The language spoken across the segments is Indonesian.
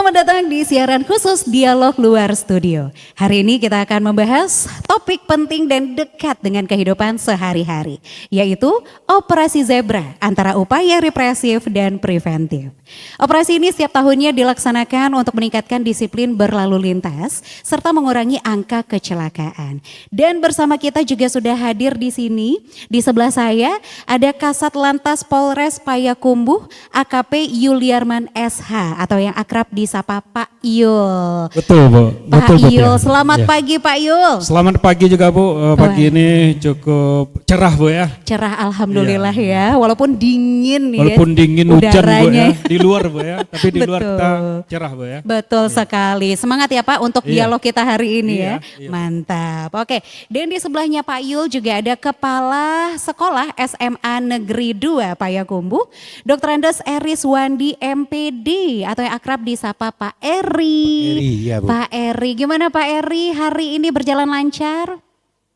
Selamat datang di siaran khusus Dialog Luar Studio. Hari ini kita akan membahas topik penting dan dekat dengan kehidupan sehari-hari, yaitu Operasi Zebra, antara upaya represif dan preventif. Operasi ini setiap tahunnya dilaksanakan untuk meningkatkan disiplin berlalu lintas serta mengurangi angka kecelakaan. Dan bersama kita juga sudah hadir di sini. Di sebelah saya ada Kasat Lantas Polres Payakumbuh AKP Yuliarman SH atau yang akrab disapa Pak Yul. Betul Bu. Pak Betul, Yul, ya. selamat Ya. pagi Pak Yul. Selamat pagi juga Bu. Pagi ini cukup cerah Bu ya. Cerah alhamdulillah ya, walaupun dingin ya. Walaupun dingin hujan Bu udaranya. ya. Di luar Bu ya, tapi di luar Betul. kita cerah Bu ya. Betul sekali. Semangat ya Pak untuk Iya. dialog kita hari ini ya. Iya. Mantap. Oke. Dan di sebelahnya Pak Yul juga ada Kepala Sekolah SMA Negeri 2 Payakumbuh, Dr. Andes Eris Wandi MPD atau yang akrab disapa Pak Eri. Iya Bu. Pak Eri, gimana Pak Eri? Hari ini berjalan lancar?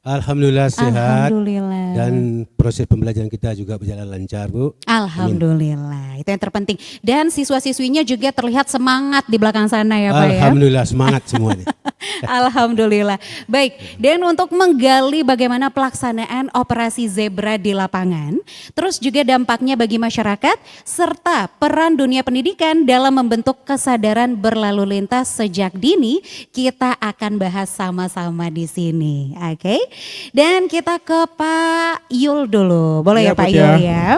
Alhamdulillah sehat. Alhamdulillah. Dan proses pembelajaran kita juga berjalan lancar Bu. Alhamdulillah, itu yang terpenting. Dan siswa-siswinya juga terlihat semangat di belakang sana ya Pak ya. Alhamdulillah semangat semuanya. Alhamdulillah. Baik, dan untuk menggali bagaimana pelaksanaan operasi Zebra di lapangan, terus juga dampaknya bagi masyarakat, serta peran dunia pendidikan dalam membentuk kesadaran berlalu lintas sejak dini, kita akan bahas sama-sama di sini. Oke, dan kita ke Pak Yul dulu, boleh ya Iya, Pak Bu, Yul ya. ya?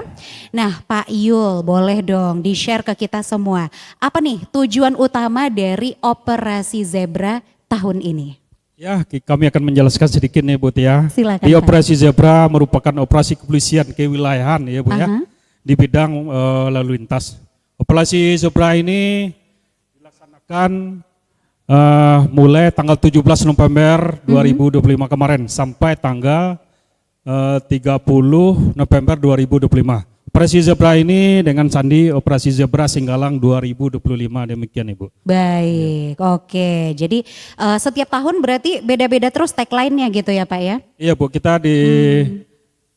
Nah Pak Yul, boleh dong di-share ke kita semua, apa nih tujuan utama dari operasi Zebra tahun ini? Ya, kami akan menjelaskan sedikit nih Bu ya. Silakan, Di Pak. Operasi Zebra merupakan operasi kepolisian kewilayahan ya Bu ya. Aha. Di bidang lalu lintas. Operasi Zebra ini dilaksanakan mulai tanggal 17 November 2025 kemarin sampai tanggal 30 November 2025. Operasi Zebra ini dengan sandi Operasi Zebra Singgalang 2025 demikian Ibu. Baik, oke. Jadi setiap tahun berarti beda-beda terus tagline-nya gitu ya Pak ya? Iya Bu, kita di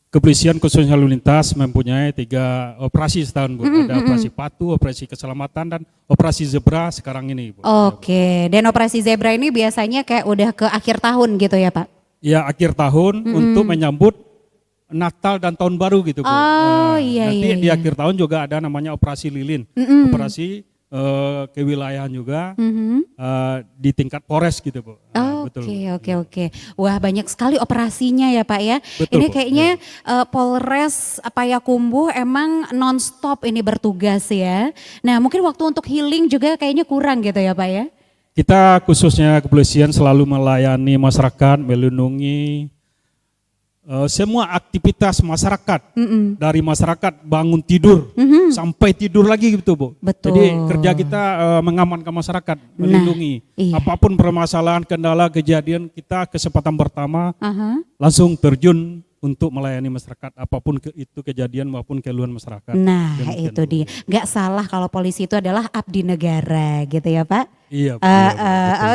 Kepolisian khususnya lalu lintas mempunyai 3 operasi setahun Bu. Ada operasi Patuh, operasi keselamatan dan operasi Zebra sekarang ini Bu. Oke, dan operasi Zebra ini biasanya kayak udah ke akhir tahun gitu ya Pak? Ya akhir tahun untuk menyambut Natal dan Tahun Baru gitu Bu. Oh, iya, nanti iya, di iya. akhir tahun juga ada namanya operasi lilin, operasi kewilayahan juga di tingkat Polres gitu Bu. Oke. Wah banyak sekali operasinya ya Pak ya. Betul, Ini Bu. kayaknya Polres Payakumbuh emang non-stop ini bertugas ya. Nah mungkin waktu untuk healing juga kayaknya kurang gitu ya Pak ya? Kita khususnya kepolisian selalu melayani masyarakat, melindungi semua aktivitas masyarakat, dari masyarakat bangun tidur sampai tidur lagi gitu Bu. Betul. Jadi kerja kita mengamankan masyarakat, melindungi. iya. Apapun permasalahan, kendala, kejadian, kita kesempatan pertama Aha. langsung terjun untuk melayani masyarakat, apapun itu kejadian maupun keluhan masyarakat. Nah Demikian, itu Bu. dia, nggak salah kalau polisi itu adalah abdi negara gitu ya Pak? Iya, Bu,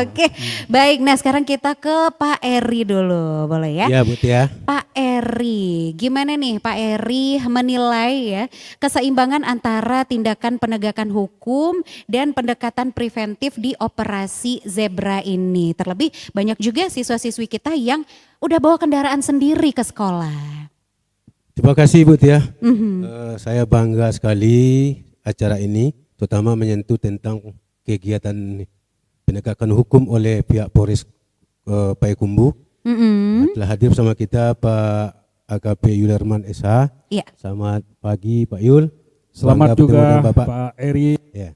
Oke, baik. Nah sekarang kita ke Pak Eri dulu, boleh ya? Ya Bu ya. Pak Eri, gimana nih Pak Eri menilai ya keseimbangan antara tindakan penegakan hukum dan pendekatan preventif di operasi Zebra ini? Terlebih banyak juga siswa-siswi kita yang udah bawa kendaraan sendiri ke sekolah. Terima kasih Bu ya. Saya bangga sekali acara ini, terutama menyentuh tentang kegiatan penegakan hukum oleh pihak Polres Payakumbuh. Telah hadir bersama kita Pak AKP Yuliarman SH. Iya. Selamat pagi Pak Yul. Selamat Bangga bertemu juga dengan Bapak. Pak Eri. Ya.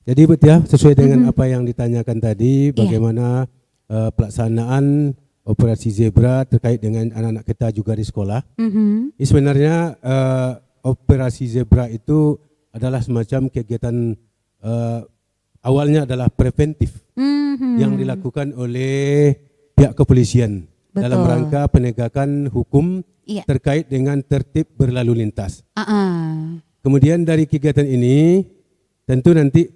Jadi Bu ya, sesuai dengan apa yang ditanyakan tadi, bagaimana pelaksanaan operasi Zebra terkait dengan anak-anak kita juga di sekolah. Ini sebenarnya operasi Zebra itu adalah semacam kegiatan awalnya adalah preventif yang dilakukan oleh pihak kepolisian dalam rangka penegakan hukum Iya. terkait dengan tertib berlalu lintas. Kemudian Kemudian dari kegiatan ini tentu nanti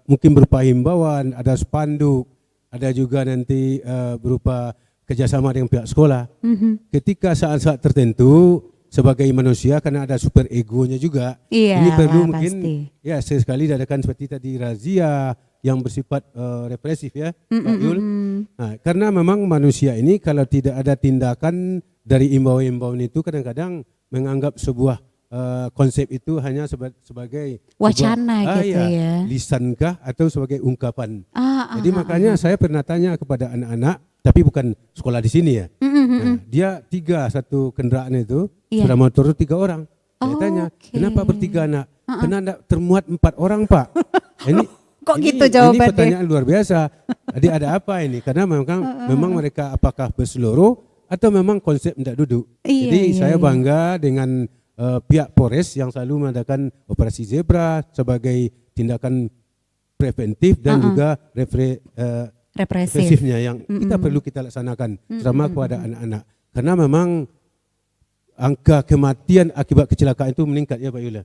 mungkin berupa himbauan, ada spanduk, ada juga nanti berupa kerjasama dengan pihak sekolah. Ketika saat-saat tertentu sebagai manusia karena ada super egonya juga. Iya Ini perlu lah, mungkin pasti. ya sesekali diadakan seperti tadi razia yang bersifat represif ya, Pak Yul. Nah, karena memang manusia ini kalau tidak ada tindakan dari imbauan-imbauan itu kadang-kadang menganggap sebuah konsep itu hanya sebagai Wacana sebuah, gitu ya. lisankah atau sebagai ungkapan. Ah, Jadi makanya saya pernah tanya kepada anak-anak, tapi bukan sekolah di sini ya. Nah, dia 3 satu kendaraan itu, Iya. sepeda motor itu 3 orang. Saya Oh, tanya, oke. kenapa bertiga anak? Karena tidak termuat 4 orang Pak. Kok gitu jawabannya? Ini pertanyaan luar biasa. Jadi ada apa ini? Karena memang mereka apakah berseluruh atau memang konsep tidak duduk. Iya, Jadi iya, saya iya. bangga dengan pihak Polres yang selalu mengadakan operasi zebra sebagai tindakan preventif dan juga Represif. represifnya yang kita perlu kita laksanakan terutama kepada anak-anak. Karena memang angka kematian akibat kecelakaan itu meningkat ya Pak Yula.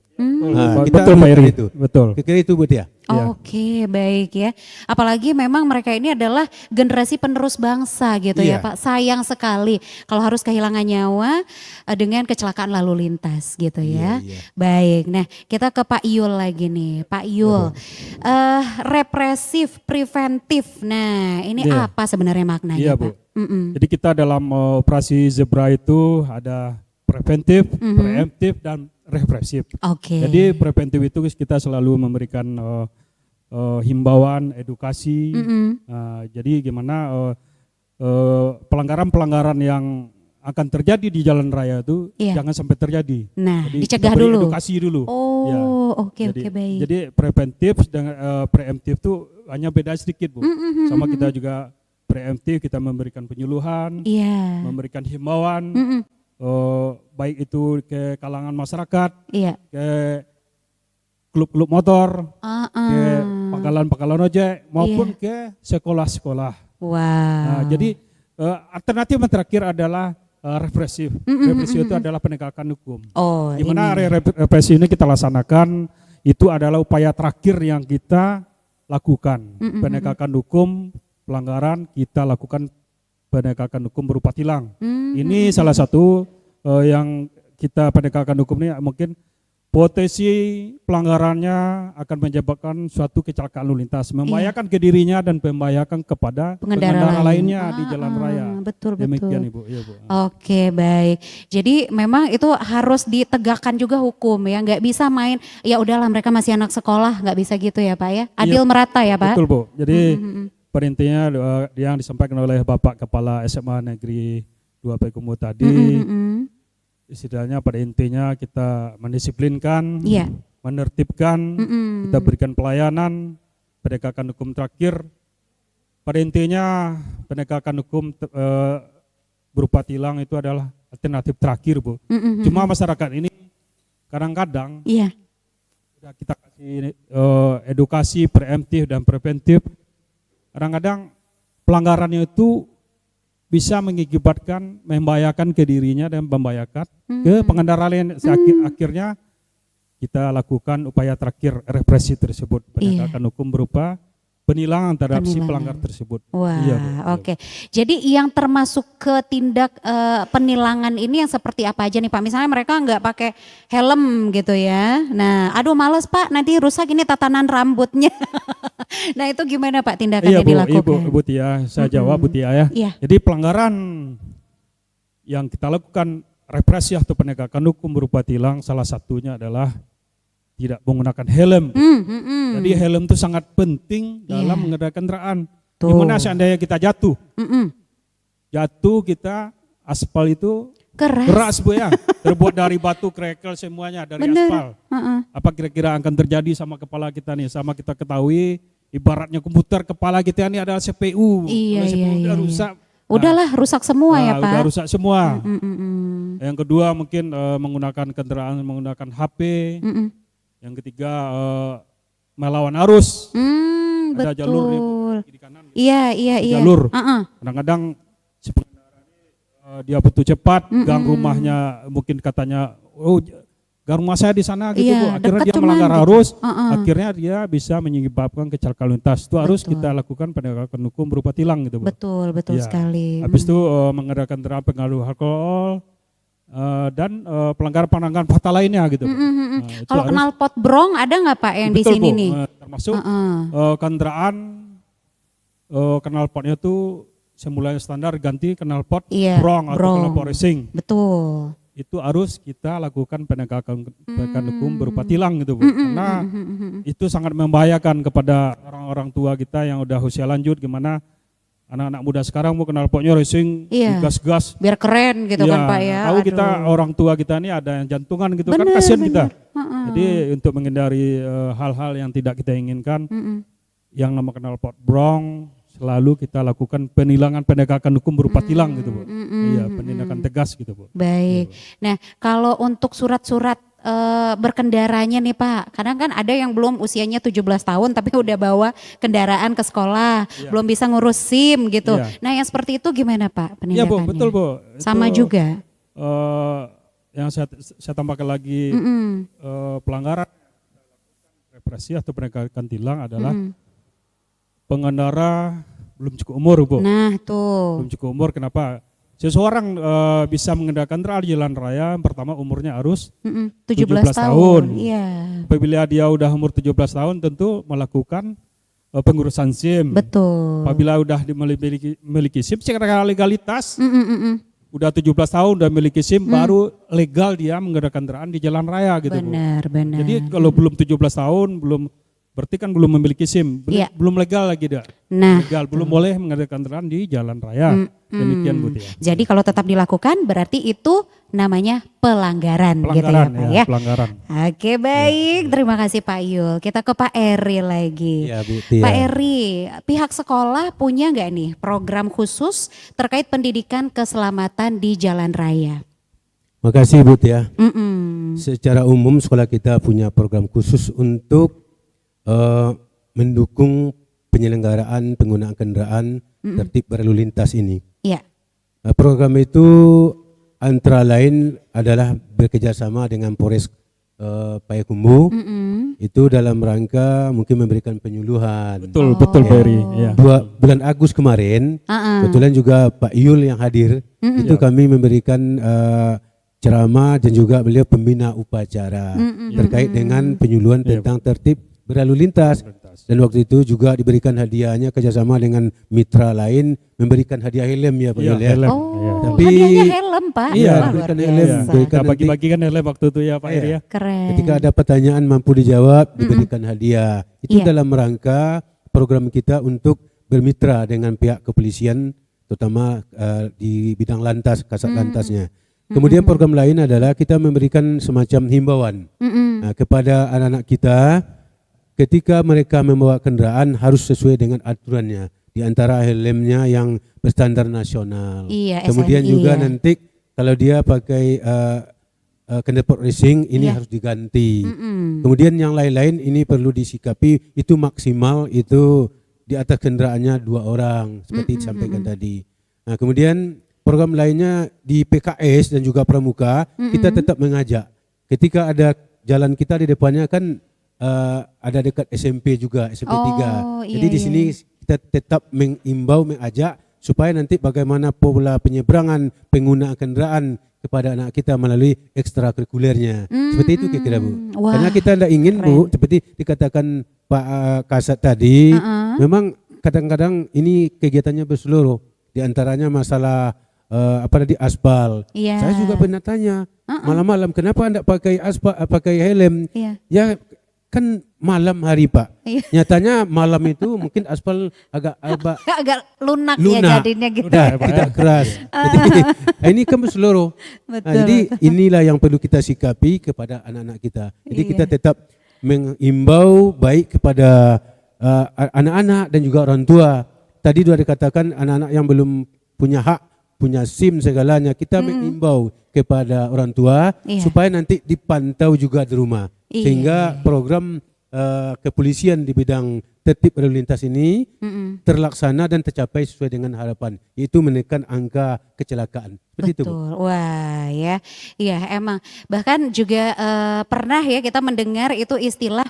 Betul Pak Iri, itu. betul. Kira itu buat ya. Iya. Oke, baik ya. Apalagi memang mereka ini adalah generasi penerus bangsa gitu ya Iya. Pak. Sayang sekali kalau harus kehilangan nyawa dengan kecelakaan lalu lintas gitu ya. Iya. Baik, nah kita ke Pak Yul lagi nih. Pak Yul, represif, preventif. Nah ini Iya. apa sebenarnya maknanya Iya Bu. Pak? Mm-mm. Jadi kita dalam operasi zebra itu ada preventif, preemptif dan represif. Oke. Jadi preventif itu kita selalu memberikan himbauan, edukasi. Jadi gimana pelanggaran-pelanggaran yang akan terjadi di jalan raya itu Iya. jangan sampai terjadi. Nah, Jadi dicegah kita beri dulu. edukasi dulu. Oh, Ya. oke baik. Jadi preventif dengan preemptif itu hanya beda sedikit Bu. Sama kita juga preemptif kita memberikan penyuluhan, Iya. memberikan himbauan, baik itu ke kalangan masyarakat, Iya. ke klub-klub motor, ke pangkalan-pangkalan ojek maupun ke sekolah-sekolah. Wow. Nah, jadi alternatif yang terakhir adalah represif. Represif itu adalah penegakan hukum. Oh, Di mana ini. represi ini kita laksanakan itu adalah upaya terakhir yang kita lakukan. Penegakan hukum pelanggaran kita lakukan penegakan hukum berupa tilang. Ini salah satu yang kita penegakan hukum ini mungkin potensi pelanggarannya akan menyebabkan suatu kecelakaan lalu lintas, membahayakan ke dirinya dan membahayakan kepada pengendara lainnya di jalan raya. Betul. Demikian Ibu. Iya, Bu. Oke, baik. Jadi memang itu harus ditegakkan juga hukum ya, nggak bisa main. Ya udahlah mereka masih anak sekolah, nggak bisa gitu ya Pak ya. Adil merata ya Pak. Betul Bu. Jadi perintinya yang disampaikan oleh Bapak Kepala SMA Negeri 2 Pekumu tadi, istilahnya pada intinya kita mendisiplinkan, Iya. menertibkan, kita berikan pelayanan, penegakan hukum terakhir. Pada intinya penegakan hukum berupa tilang itu adalah alternatif terakhir Bu. Cuma masyarakat ini kadang-kadang Iya. sudah kita kasih edukasi preemptif dan preventif, kadang-kadang pelanggarannya itu bisa mengakibatkan membahayakan ke dirinya dan membahayakan ke pengendara lain. Akhirnya kita lakukan upaya terakhir represi tersebut, penegakan hukum berupa penilangan terhadap si pelanggar tersebut. Wah, Iya, Bu. oke. Jadi yang termasuk ke tindak penilangan ini yang seperti apa aja nih Pak? Misalnya mereka nggak pakai helm gitu ya. Nah, aduh males Pak, nanti rusak ini tatanan rambutnya. Nah itu gimana Pak tindakan Iya yang dilakukan? Bu Tia, saya jawab Bu Tia ya. Iya. Jadi pelanggaran yang kita lakukan represi atau penegakan hukum berupa tilang salah satunya adalah tidak menggunakan helm. Jadi helm itu sangat penting dalam mengendarai kendaraan. Dimana seandainya kita jatuh, jatuh kita aspal itu keras Bu ya, terbuat dari batu, kerikil semuanya dari aspal. Apa kira-kira akan terjadi sama kepala kita nih? Sama kita ketahui, ibaratnya komputer kepala kita ini adalah CPU. Iya, Kalau CPU iya, udah iya. rusak. Udahlah rusak semua ya Pak. Udah rusak semua. Yang kedua mungkin menggunakan kendaraan menggunakan HP. Yang ketiga melawan arus. Ada Betul. jalur di kanan. Iya. Jalur. Kadang-kadang si pengendara ini dia butuh cepat, gang rumahnya mungkin katanya, oh gang rumah saya di sana gitu Iya, Bu. Akhirnya dekat dia cuman melanggar gitu. arus, akhirnya dia bisa menyebabkan kecelakaan lintas. Itu harus kita lakukan penegakan hukum berupa tilang gitu Bu. Betul Iya. sekali. Habis itu mengedarkan kendaraan pengaruh alkohol, dan pelanggaran-pelanggaran fatal lainnya gitu. Bu. Itu Kalau harus- knalpot brong ada nggak Pak yang di Betul, sini Bu. nih? Termasuk kendaraan knalpotnya tuh semula standar ganti knalpot Iya, brong atau brong. knalpot racing. Betul. Itu harus kita lakukan penegakan hukum berupa tilang gitu Bu. Karena itu sangat membahayakan kepada orang-orang tua kita yang udah usia lanjut, gimana anak-anak muda sekarang mau knalpotnya racing, Iya. gas-gas. Biar keren gitu kan Pak ya. Tahu Aduh. kita orang tua kita ini ada yang jantungan gitu kan, Bener, kasihan kita. Heeh. Jadi untuk menghindari hal-hal yang tidak kita inginkan, yang nama knalpot brong selalu kita lakukan penilangan penegakan hukum berupa tilang gitu Bu. Iya, penindakan tegas gitu Bu. Baik. Nah, kalau untuk surat-surat berkendaranya nih Pak, kadang kan ada yang belum usianya 17 tahun tapi udah bawa kendaraan ke sekolah, belum bisa ngurus SIM gitu. Iya. Nah, yang seperti itu gimana Pak Iya Bu, penindakannya? betul Bu. Sama Itu, juga. yang saya tambahkan lagi pelanggaran represi atau penegakan tilang adalah pengendara belum cukup umur Bu. Nah, tuh. Belum cukup umur, kenapa? Seseorang bisa mengendalikan kendaraan di jalan raya, yang pertama umurnya harus 17 tahun. tahun. Iya. apabila dia udah umur 17 tahun tentu melakukan pengurusan SIM. Betul. Apabila udah memiliki SIM secara legalitas, udah 17 tahun udah memiliki SIM, baru legal dia menggunakan kendaraan di jalan raya gitu Bu. Benar, benar. Jadi kalau belum 17 tahun, berarti kan belum memiliki SIM, Iya. belum legal lagi dia. Nah, Legal, belum boleh menggunakan kendaraan di jalan raya. Demikian Bu Tia. jadi kalau tetap dilakukan berarti itu namanya pelanggaran, gitu ya Pelanggaran Pak ya, ya. pelanggaran. Oke, baik. Terima kasih Pak Yul. Kita ke Pak Eri lagi. Ya, Bu Tia. Pak Eri, pihak sekolah punya nggak nih program khusus terkait pendidikan keselamatan di jalan raya? Makasih Bu Tia. Mm-mm. Secara umum sekolah kita punya program khusus untuk mendukung penyelenggaraan penggunaan kendaraan tertib berlalu lintas ini. Iya. Program itu antara lain adalah bekerjasama dengan Polres Payakumbuh. Itu dalam rangka mungkin memberikan penyuluhan. Betul Beri. Ya. Bulan Agustus kemarin, kebetulan juga Pak Yul yang hadir, itu kami memberikan ceramah dan juga beliau pembina upacara terkait dengan penyuluhan tentang tertib berlalu lintas. Dan waktu itu juga diberikan hadiahnya kerjasama dengan mitra lain, memberikan hadiah helm ya Pak Iya, Yul ya. helm. Oh, Iya. Tapi- hadiahnya helm Pak. Iya, Wah, berikan luar helm, biasa. berikan Kita nanti- bagi-bagikan helm waktu itu ya Pak Eri ya. Keren. Ketika ada pertanyaan mampu dijawab, diberikan hadiah. Itu Iya. dalam rangka program kita untuk bermitra dengan pihak kepolisian, terutama di bidang lantas, kasat lantasnya. Kemudian program lain adalah kita memberikan semacam himbauan kepada anak-anak kita, ketika mereka membawa kendaraan harus sesuai dengan aturannya. Di antara helmnya yang berstandar nasional. Iya, Kemudian SNI, juga ya. nanti kalau dia pakai knalpot racing ini Iya. harus diganti. Kemudian yang lain-lain ini perlu disikapi, itu maksimal itu di atas kendaraannya 2 orang seperti disampaikan tadi. Nah, kemudian program lainnya di PKS dan juga pramuka kita tetap mengajak. Ketika ada jalan kita di depannya kan ada dekat SMP juga, SMP 3. Oh, Jadi iya, di sini kita tetap mengimbau, mengajak supaya nanti bagaimana pola penyebrangan penggunaan kendaraan kepada anak kita melalui ekstrakurikulernya. Seperti itu kira-kira Bu. Wah, Karena kita tidak ingin Bu, seperti dikatakan Pak Kasat tadi, memang kadang-kadang ini kegiatannya berseluruh. Di antaranya masalah di aspal. Iya. Saya juga pernah tanya, malam-malam kenapa anda pakai aspal, pakai helm? Iya. Ya kan malam hari Pak. Iya. Nyatanya malam itu mungkin aspal agak agak lunak, ya lunak, jadinya gitu. tidak keras. Jadi ini kan berseluruh. Betul, Jadi inilah yang perlu kita sikapi kepada anak-anak kita. Jadi kita tetap mengimbau baik kepada anak-anak dan juga orang tua. Tadi sudah dikatakan anak-anak yang belum punya hak, punya SIM segalanya, kita mengimbau kepada orang tua supaya nanti dipantau juga di rumah. Iya. Sehingga program kepolisian di bidang tertib berlalu lintas ini terlaksana dan tercapai sesuai dengan harapan, yaitu menekan angka kecelakaan. Seperti itu, Bu. Betul. Wah, ya. Iya, emang. Bahkan juga pernah ya kita mendengar itu istilah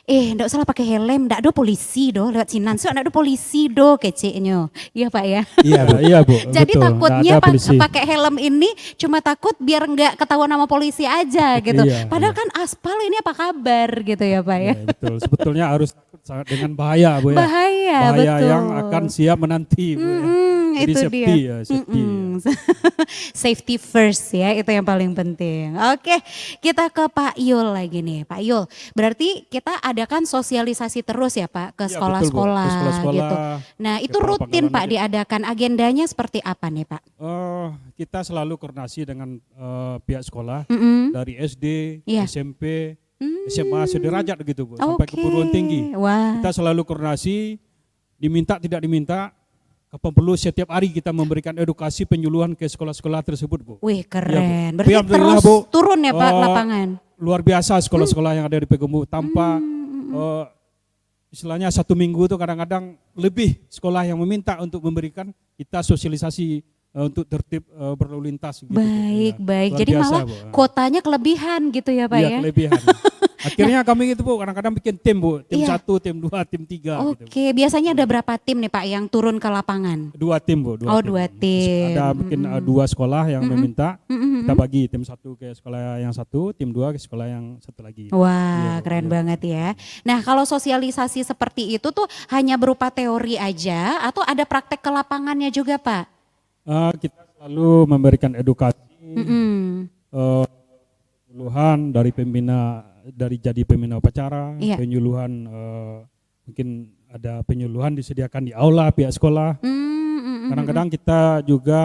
ndak salah pakai helm, ndak ada polisi do lewat sinan, so ndak ada polisi do keceknya. Iya Pak ya. Iya Bu. Iya Bu. Jadi betul. takutnya Nggak ada polisi. pakai helm ini cuma takut biar nggak ketahuan sama polisi aja gitu. Iya, Padahal kan aspal ini apa kabar gitu ya Pak ya. Ya, betul. Sebetulnya harus takut sangat dengan bahaya Bu ya. Bahaya, betul. yang akan siap menanti Bu ya. Jadi itu safety dia. ya, safety. Safety first ya, itu yang paling penting. Oke, kita ke Pak Yul lagi nih. Pak Yul, berarti kita adakan sosialisasi terus ya Pak ke Ya, sekolah-sekolah betul, Bu. Ke sekolah-sekolah, gitu. Nah, itu ke rutin pangkalan Pak aja. diadakan. Agendanya seperti apa nih Pak? Kita selalu koordinasi dengan pihak sekolah dari SD, Iya. SMP, SMA sederajat gitu Bu, sampai ke perguruan tinggi. Wah. Kita selalu koordinasi, diminta tidak diminta, kapan perlu setiap hari kita memberikan edukasi penyuluhan ke sekolah-sekolah tersebut Bu. Wih Iya, keren. Bu. Berarti Alhamdulillah, terus Bu. turun ya Pak Oh, lapangan. Luar biasa sekolah-sekolah yang ada di Pegembu tanpa istilahnya 1 minggu itu kadang-kadang lebih sekolah yang meminta untuk memberikan kita sosialisasi untuk tertib berlalu lintas gitu. Baik, Ya, baik. luar Jadi biasa, malah Bu. kuotanya kelebihan gitu ya Pak Iya, ya. kelebihan. Akhirnya kami itu Bu kadang-kadang bikin tim Bu, tim Iya. 1, tim 2, tim 3 gitu. Oke, biasanya ada berapa tim nih Pak yang turun ke lapangan? 2 tim Bu, Oh, 2 tim. Ada mungkin 2 sekolah yang meminta, kita bagi tim 1 ke sekolah yang 1, tim 2 ke sekolah yang 1 lagi. Wah, Iya, keren iya. banget ya. Nah, kalau sosialisasi seperti itu tuh hanya berupa teori aja atau ada praktek ke lapangannya juga Pak? Kita selalu memberikan edukasi, Mm-mm. penyuluhan dari jadi pembina upacara, Iya. penyuluhan mungkin ada penyuluhan disediakan di aula pihak sekolah. Kadang-kadang kita juga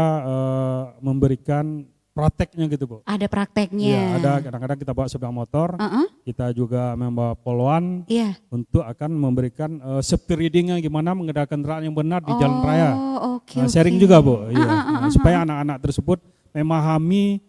memberikan prakteknya gitu Bu. Ada Iya, prakteknya. ada kadang-kadang kita bawa sepeda motor, Uh-uh. kita juga membawa poluan Iya. untuk akan memberikan safety readingnya gimana mengendarai kendaraan yang benar di jalan raya. Oh, oke. Sharing oke. juga Bu, iya. Supaya anak-anak tersebut memahami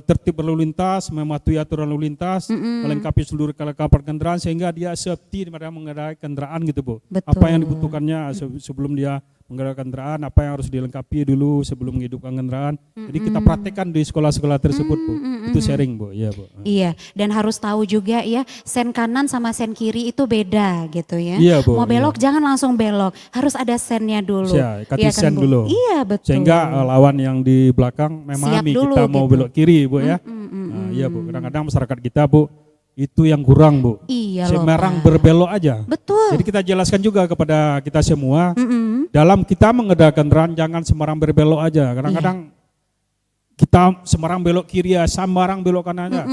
tertib berlalu lintas, mematuhi aturan lalu lintas, melengkapi seluruh kelengkapan kendaraan sehingga dia safety dalam mengendarai kendaraan gitu Bu. Betul. Apa yang dibutuhkannya sebelum dia mengendarai kendaraan, apa yang harus dilengkapi dulu sebelum menghidupkan kendaraan. Jadi kita praktekkan di sekolah-sekolah tersebut Bu. Itu sharing Bu, iya Bu. Iya, dan harus tahu juga ya, sen kanan sama sen kiri itu beda gitu ya. Iya, Bu, Mau belok jangan langsung belok, harus ada sennya dulu. Ya, kasih Iya kan, sen Bu? dulu. Iya, betul. Sehingga lawan yang di belakang memahami dulu kita mau gitu. belok kiri Bu ya. Nah, iya Bu, kadang-kadang masyarakat kita Bu itu yang kurang Bu. Iya loh, Semerang Pak. berbelok aja. Betul. Jadi kita jelaskan juga kepada kita semua dalam kita mengendarai kendaraan jangan sembarang berbelok aja. Kadang-kadang kita sembarang belok kiri ya, sembarang belok kanan aja.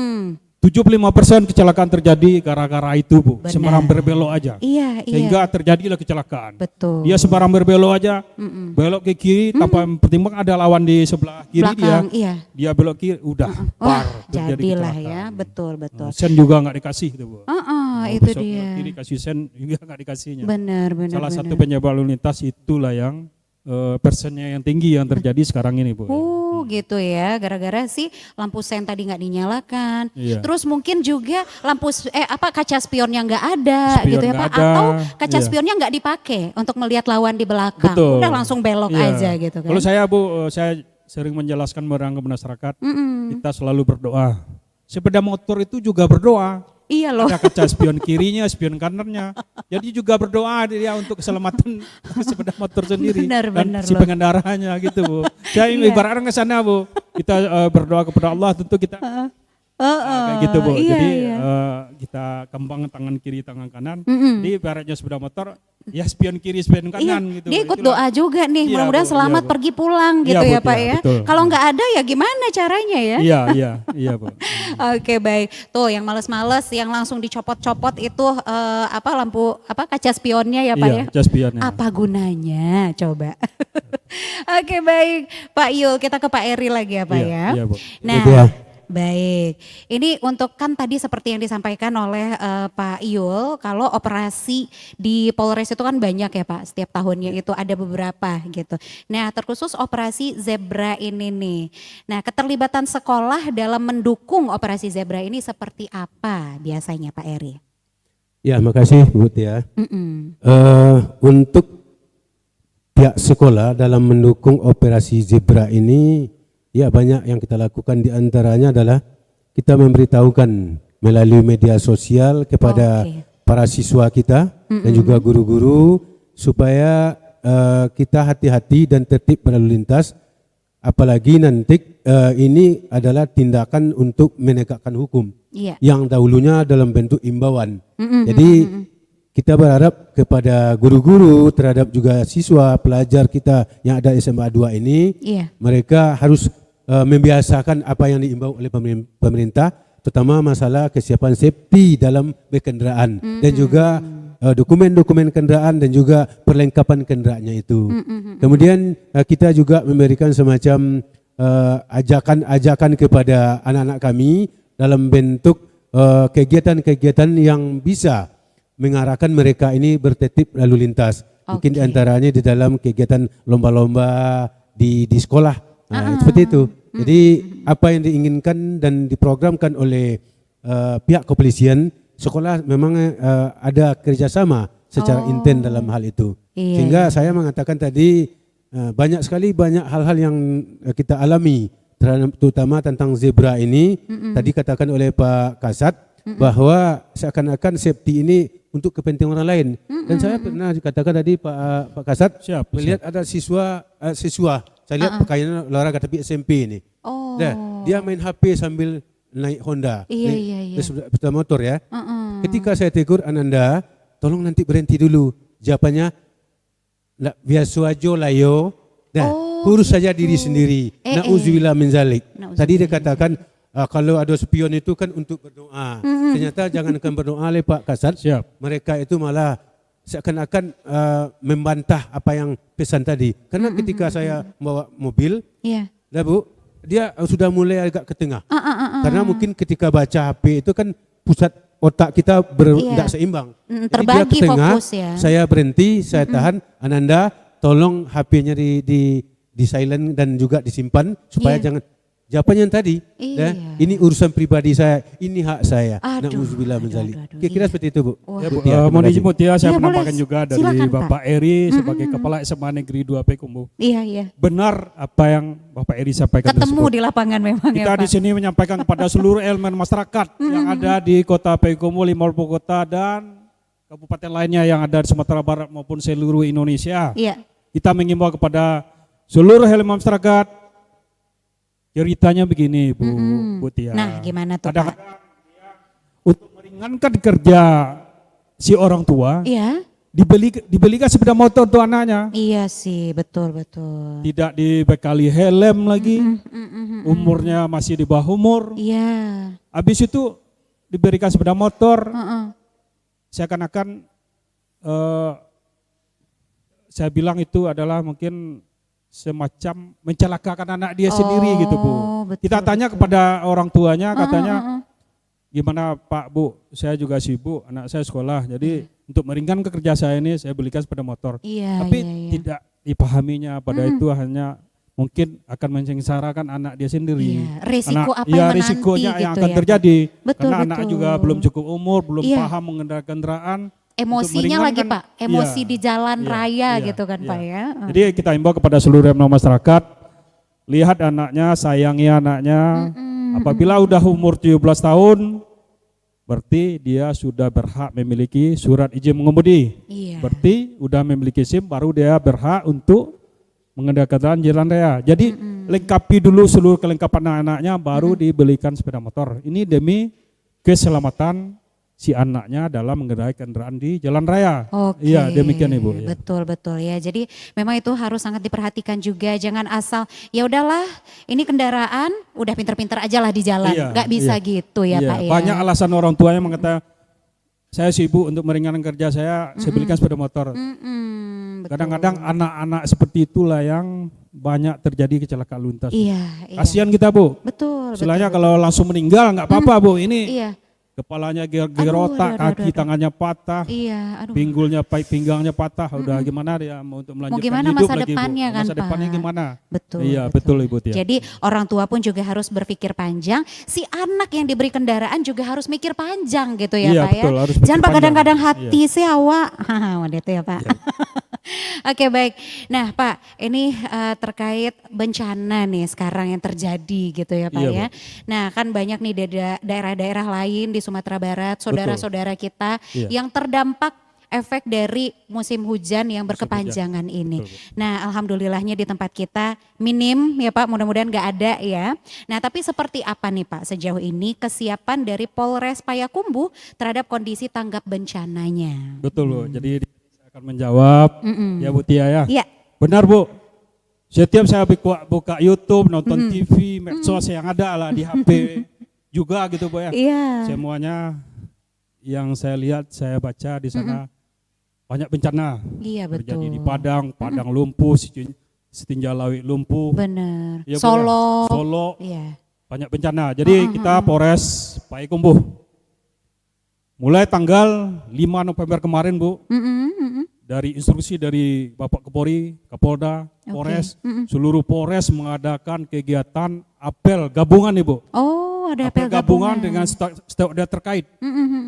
75% kecelakaan terjadi gara-gara itu Bu, Benar. sembarang berbelok aja. Iya, iya. Sehingga terjadilah kecelakaan. Betul. Dia sembarang berbelok aja, belok ke kiri tanpa mempertimbangkan ada lawan di sebelah kiri Belakang, dia. iya. Dia belok kiri, udah Wah, terjadi jadilah kecelakaan. ya, betul, betul. Sen juga nggak dikasih gitu Bu. Itu Besok dia. belok kiri kasih sen juga nggak dikasihnya. Benar, benar, Salah benar. satu penyebab lalu lintas itulah yang persennya yang tinggi yang terjadi sekarang ini Bu. Gitu ya, gara-gara sih lampu sen tadi nggak dinyalakan. Iya. Terus mungkin juga kaca spionnya nggak ada Spion gitu ya nggak Pak, ada, atau kaca iya. spionnya nggak dipakai untuk melihat lawan di belakang. Betul. Udah langsung belok Iya. aja gitu kan. Kalau saya Bu, saya sering menjelaskan ke masyarakat, kita selalu berdoa. Sepeda motor itu juga berdoa. Iya loh. Ada kaca spion kirinya, spion kanannya. Jadi juga berdoa dia untuk keselamatan sepeda motor sendiri Benar, dan benar si loh. pengendaranya gitu Bu. Saya Iya. ibaratnya ke sana Bu. Kita berdoa kepada Allah tentu kita kayak gitu Bu. Iya, Jadi iya. kita kembang tangan kiri, tangan kanan. Jadi ibaratnya sepeda motor ya spion kiri, spion Iya, kanan gitu. dia Bu. ikut Itulah. doa juga nih, Iya, mudah-mudahan Bu, selamat iya, Bu. pergi pulang gitu Iya, Bu, ya Pak iya, ya. betul. Kalau nggak ada ya gimana caranya ya? Iya Bu. Oke baik, tuh yang males-males yang langsung dicopot-copot itu kaca spionnya ya Pak Iya, ya? kaca spionnya. Apa gunanya coba? Oke baik, Pak Yul kita ke Pak Eri lagi ya Pak Iya, ya? iya, Bu. Nah Itu ya. baik, ini untuk kan tadi seperti yang disampaikan oleh Pak Yul, kalau operasi di Polres itu kan banyak ya Pak, setiap tahunnya itu ada beberapa gitu. Nah terkhusus operasi Zebra ini nih, nah keterlibatan sekolah dalam mendukung operasi Zebra ini seperti apa biasanya Pak Eri? Ya, makasih Bu Tia. Mm-mm. Untuk pihak sekolah dalam mendukung operasi Zebra ini, ya banyak yang kita lakukan, di antaranya adalah kita memberitahukan melalui media sosial kepada Oke. para siswa kita dan juga guru-guru supaya kita hati-hati dan tertib berlalu lintas, apalagi nanti ini adalah tindakan untuk menegakkan hukum yang dahulunya dalam bentuk imbauan. Jadi kita berharap kepada guru-guru terhadap juga siswa pelajar kita yang ada SMA 2 ini, mereka harus membiasakan apa yang diimbau oleh pemerintah, terutama masalah kesiapan safety dalam berkendaraan dan juga dokumen-dokumen kendaraan dan juga perlengkapan kendaraannya itu. Kemudian kita juga memberikan semacam ajakan-ajakan kepada anak-anak kami dalam bentuk kegiatan-kegiatan yang bisa mengarahkan mereka ini bertertib lalu lintas. Mungkin diantaranya di dalam kegiatan lomba-lomba di sekolah. Seperti itu. Jadi apa yang diinginkan dan diprogramkan oleh pihak kepolisian, sekolah memang ada kerjasama secara intens dalam hal itu. Sehingga saya mengatakan tadi banyak hal-hal yang kita alami, terutama tentang zebra ini. Tadi katakan oleh Pak Kasat bahwa seakan-akan safety ini untuk kepentingan orang lain. Dan saya pernah dikatakan tadi Pak Kasat melihat ada siswa saya lihat pakaiannya olahraga tapi SMP ini. Dia main HP sambil naik Honda, sepeda motor ya. Ketika saya tegur, Ananda, tolong nanti berhenti dulu. Jawabannya, biasa aja lah yo. Urus saja diri sendiri. Na'udzubillah min zalik. Tadi dia katakan kalau ada spion itu kan untuk berdoa. Ternyata jangankan berdoa oleh Pak Kasat. Mereka itu malah seakan-akan membantah apa yang pesan tadi. Karena ketika saya bawa mobil, Bu, dia sudah mulai agak ke tengah. Karena mungkin ketika baca HP itu kan pusat otak kita tidak seimbang. Terbagi dia ke tengah, fokus ya. Saya berhenti, saya tahan. Ananda, tolong HP-nya di silent dan juga disimpan supaya jangan. Jawaban yang tadi, ini urusan pribadi saya, ini hak saya. Na'udzubillah min zalik. Kira-kira seperti itu, Bu. Mohon izin Mutia, saya menambahkan juga dari Silakan, Bapak Eri sebagai Kepala SMA Negeri 2 Pekumbu. Iya. Benar apa yang Bapak Eri sampaikan Ketemu tersebut. di lapangan memang Kita di sini menyampaikan kepada seluruh elemen masyarakat yang ada di Kota Pekumbu, 50 kota dan kabupaten lainnya yang ada di Sumatera Barat maupun seluruh Indonesia. Kita mengimbau kepada seluruh elemen masyarakat. Ceritanya begini Bu Tia. Nah gimana tuh Kadang-kadang untuk meringankan kerja si orang tua, dibelikan sepeda motor untuk anaknya. Iya sih, betul. Tidak dibekali helm lagi, umurnya masih di bawah umur. Habis itu diberikan sepeda motor, seakan-akan saya bilang itu adalah mungkin semacam mencelakakan anak dia sendiri gitu Bu. Kita tanya kepada orang tuanya, katanya gimana Pak Bu, saya juga sibuk, anak saya sekolah, jadi untuk meringankan kerja saya ini saya belikan sepeda motor. Tapi tidak dipahaminya pada itu hanya mungkin akan menyengsarakan anak dia sendiri. Risiko apa yang menanti risikonya gitu yang akan ya, terjadi. Pak? Karena anak juga belum cukup umur, belum paham mengendarai kendaraan. Emosinya lagi Pak, emosi di jalan raya gitu kan Pak ya. Jadi kita imbau kepada seluruh masyarakat, lihat anaknya, sayangi anaknya. Apabila udah umur 17 tahun, berarti dia sudah berhak memiliki surat izin mengemudi. Berarti udah memiliki SIM, baru dia berhak untuk mengendarai jalan raya. Jadi lengkapi dulu seluruh kelengkapan anaknya, baru dibelikan sepeda motor. Ini demi keselamatan si anaknya dalam mengendarai kendaraan di jalan raya. Iya, demikian Ibu. Betul ya. Jadi memang itu harus sangat diperhatikan juga. Jangan asal ya udahlah, ini kendaraan udah pinter-pinter aja lah di jalan. Gak bisa gitu ya Pak ya. Banyak alasan orang tuanya mengatakan saya sibuk untuk meringankan kerja saya belikan sepeda motor. Kadang-kadang anak-anak seperti itulah yang banyak terjadi kecelakaan luntas. Kasihan kita Bu. Betul. Istilahnya kalau langsung meninggal nggak apa-apa Bu. Ini kepalanya gerotak, kaki tangannya patah, pinggulnya, pinggangnya patah, udah gimana dia mau untuk melanjutkan gimana hidup masa lagi depannya Bu. kan Masa depannya gimana? Betul. Iya betul Ibu Tia. Jadi orang tua pun juga harus berpikir panjang, si anak yang diberi kendaraan juga harus mikir panjang gitu ya Pak betul, ya. harus Jangan Pak panjang. kadang-kadang hati sih awak, itu ya Pak. Oke baik. Nah Pak, ini terkait bencana nih sekarang yang terjadi gitu ya Pak Iya, ya. Bu. Nah kan banyak nih daerah-daerah lain di Sumatera Barat, saudara-saudara kita Iya. yang terdampak efek dari musim hujan yang Musim berkepanjangan ini. Betul, Bu. Nah alhamdulillahnya di tempat kita minim ya Pak, mudah-mudahan gak ada ya. Nah tapi seperti apa nih Pak sejauh ini kesiapan dari Polres Payakumbuh terhadap kondisi tanggap bencananya? Betul, Bu. Jadi saya akan menjawab ya Bu Tia ya. Iya. Benar, Bu. Setiap saya buka YouTube, nonton TV, medsos yang ada lah di HP juga gitu Bu ya. Iya. Semuanya yang saya lihat, saya baca di sana banyak bencana Iya terjadi betul. di Padang lumpuh, Setinja Lawi lumpuh, Benar. ya, Bu, ya. Solo. Solo Iya. banyak bencana. Jadi kita Polres Payakumbuh mulai tanggal 5 November kemarin Bu, dari instruksi dari Bapak Kapolri, Kapolda, Polres, seluruh Polres mengadakan kegiatan apel gabungan nih Bu. Oh ada Apel gabungan dengan stakeholder terkait.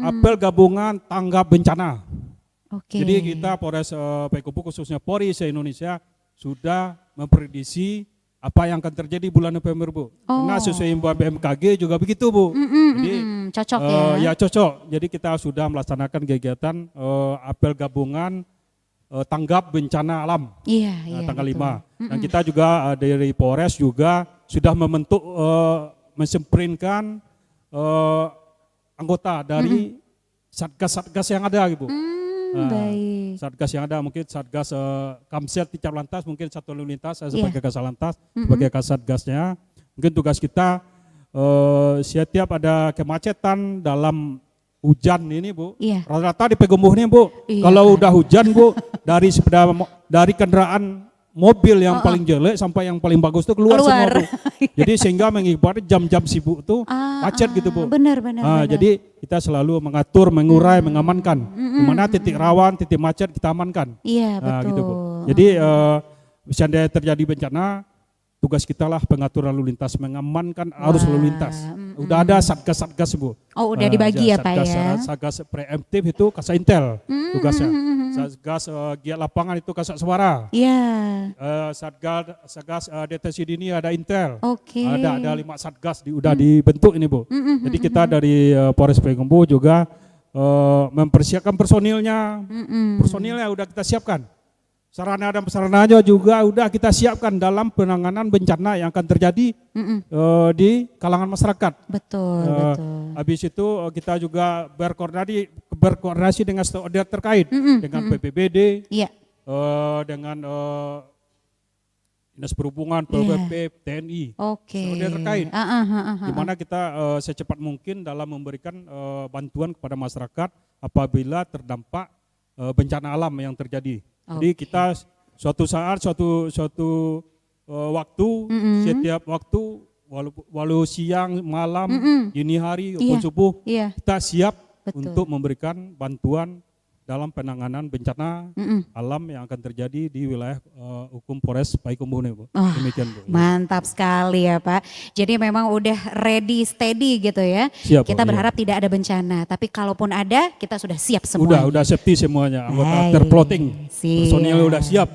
Apel gabungan tanggap bencana. Oke. Jadi kita Polres Payakumbuh khususnya Polri se-Indonesia sudah memprediksi apa yang akan terjadi bulan November Bu. Karena sesuai himbauan BMKG juga begitu Bu. Jadi cocok ya. Ya cocok. Jadi kita sudah melaksanakan kegiatan apel gabungan tanggap bencana alam. Iya, iya. Tanggal betul. 5. Dan kita juga dari Polres juga sudah membentuk mensprintkan anggota dari satgas-satgas yang ada gitu. Baik. Satgas yang ada mungkin satgas Kamsel Ticap Lantas, mungkin satu lalu lintas, saya sebagai Kasat Lantas, sebagai Kasatgasnya. Mungkin tugas kita setiap ada kemacetan dalam hujan ini Bu, Iya. rata-rata di Payakumbuh ini Bu, Iya, kalau udah hujan Bu, dari kendaraan mobil yang paling jelek sampai yang paling bagus itu keluar semua Bu. Jadi sehingga mengibarat jam-jam sibuk tuh macet gitu Bu. Benar. Jadi kita selalu mengatur, mengurai, mengamankan. Di mana titik rawan, titik macet kita amankan. Iya betul. Gitu Bu. Jadi misalnya terjadi bencana, tugas kita lah pengaturan lalu lintas, mengamankan arus lalu lintas. Udah ada satgas-satgas Bu. Oh udah dibagi ya Pak ya. Satgas preemptif itu Kasat Intel tugasnya. Satgas giat lapangan itu Kasat Suara. Iya. Satgas deteksi dini ada Intel. Oke. Ada 5 satgas udah dibentuk ini Bu. Jadi kita dari Polres Payakumbuh juga mempersiapkan personilnya. Personilnya udah kita siapkan. Sarana dan prasarananya juga udah kita siapkan dalam penanganan bencana yang akan terjadi di kalangan masyarakat. Betul. Habis itu kita juga berkoordinasi dengan stakeholder terkait, dengan PPBD, dengan Dinas Perhubungan, PWP, TNI, stakeholder terkait. Di mana kita secepat mungkin dalam memberikan bantuan kepada masyarakat apabila terdampak bencana alam yang terjadi. Jadi kita suatu saat, suatu waktu, setiap waktu, walau siang, malam, dini hari, maupun subuh, kita siap untuk memberikan bantuan dalam penanganan bencana alam yang akan terjadi di wilayah hukum Polres Payakumbuh Bu. Demikian Bu. Mantap sekali ya Pak. Jadi memang udah ready, steady gitu ya. Siap, kita Bu, berharap tidak ada bencana, tapi kalaupun ada kita sudah siap semua. Udah safety semuanya, anggota terploting, personil udah siap.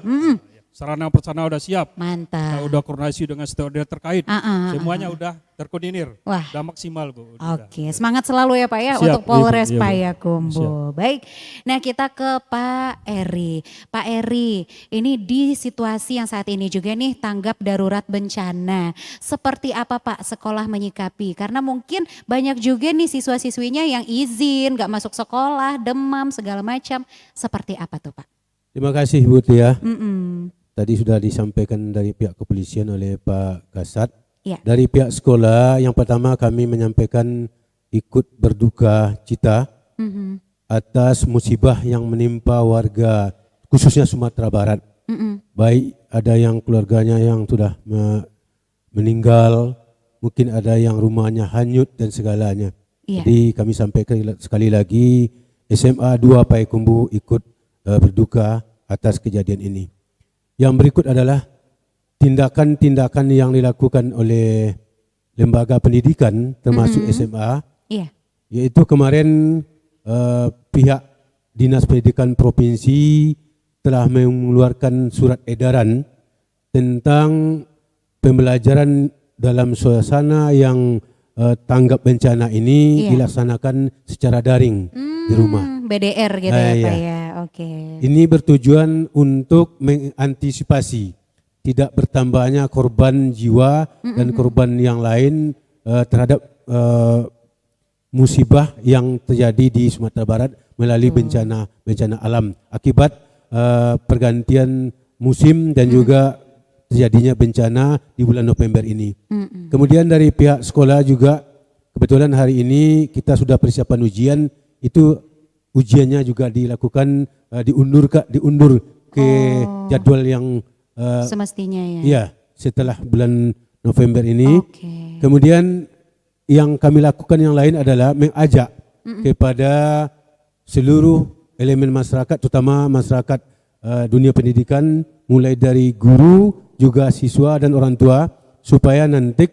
Sarana prasarana udah siap. Mantap. Kita udah koordinasi dengan stakeholder terkait. Semuanya udah terkoordinir. Udah maksimal Bu. Oke, semangat selalu ya Pak ya Siap, untuk Polres Ibu. Payakumbuh. Baik. Nah, kita ke Pak Eri. Pak Eri, ini di situasi yang saat ini juga nih tanggap darurat bencana. Seperti apa Pak sekolah menyikapi? Karena mungkin banyak juga nih siswa-siswinya yang izin, gak masuk sekolah, demam segala macam. Seperti apa tuh Pak? Terima kasih Bu Tia. Tadi sudah disampaikan dari pihak kepolisian oleh Pak Kasat. Ya. Dari pihak sekolah, yang pertama kami menyampaikan ikut berduka cita atas musibah yang menimpa warga khususnya Sumatera Barat. Baik ada yang keluarganya yang sudah meninggal, mungkin ada yang rumahnya hanyut dan segalanya. Jadi kami sampaikan sekali lagi SMA 2 Payakumbuh ikut berduka atas kejadian ini. Yang berikut adalah tindakan-tindakan yang dilakukan oleh lembaga pendidikan termasuk SMA, yaitu kemarin pihak Dinas Pendidikan Provinsi telah mengeluarkan surat edaran tentang pembelajaran dalam suasana yang tanggap bencana ini dilaksanakan secara daring di rumah. BDR gitu ya Pak ya. Oke. Ini bertujuan untuk mengantisipasi tidak bertambahnya korban jiwa dan korban yang lain terhadap musibah yang terjadi di Sumatera Barat melalui bencana alam akibat pergantian musim dan juga terjadinya bencana di bulan November ini. Kemudian dari pihak sekolah juga kebetulan hari ini kita sudah persiapan ujian, itu ujiannya juga dilakukan diundur ke jadwal yang semestinya ya. Iya, setelah bulan November ini. Oke. Kemudian yang kami lakukan yang lain adalah mengajak kepada seluruh elemen masyarakat, terutama masyarakat dunia pendidikan, mulai dari guru, juga siswa dan orang tua, supaya nanti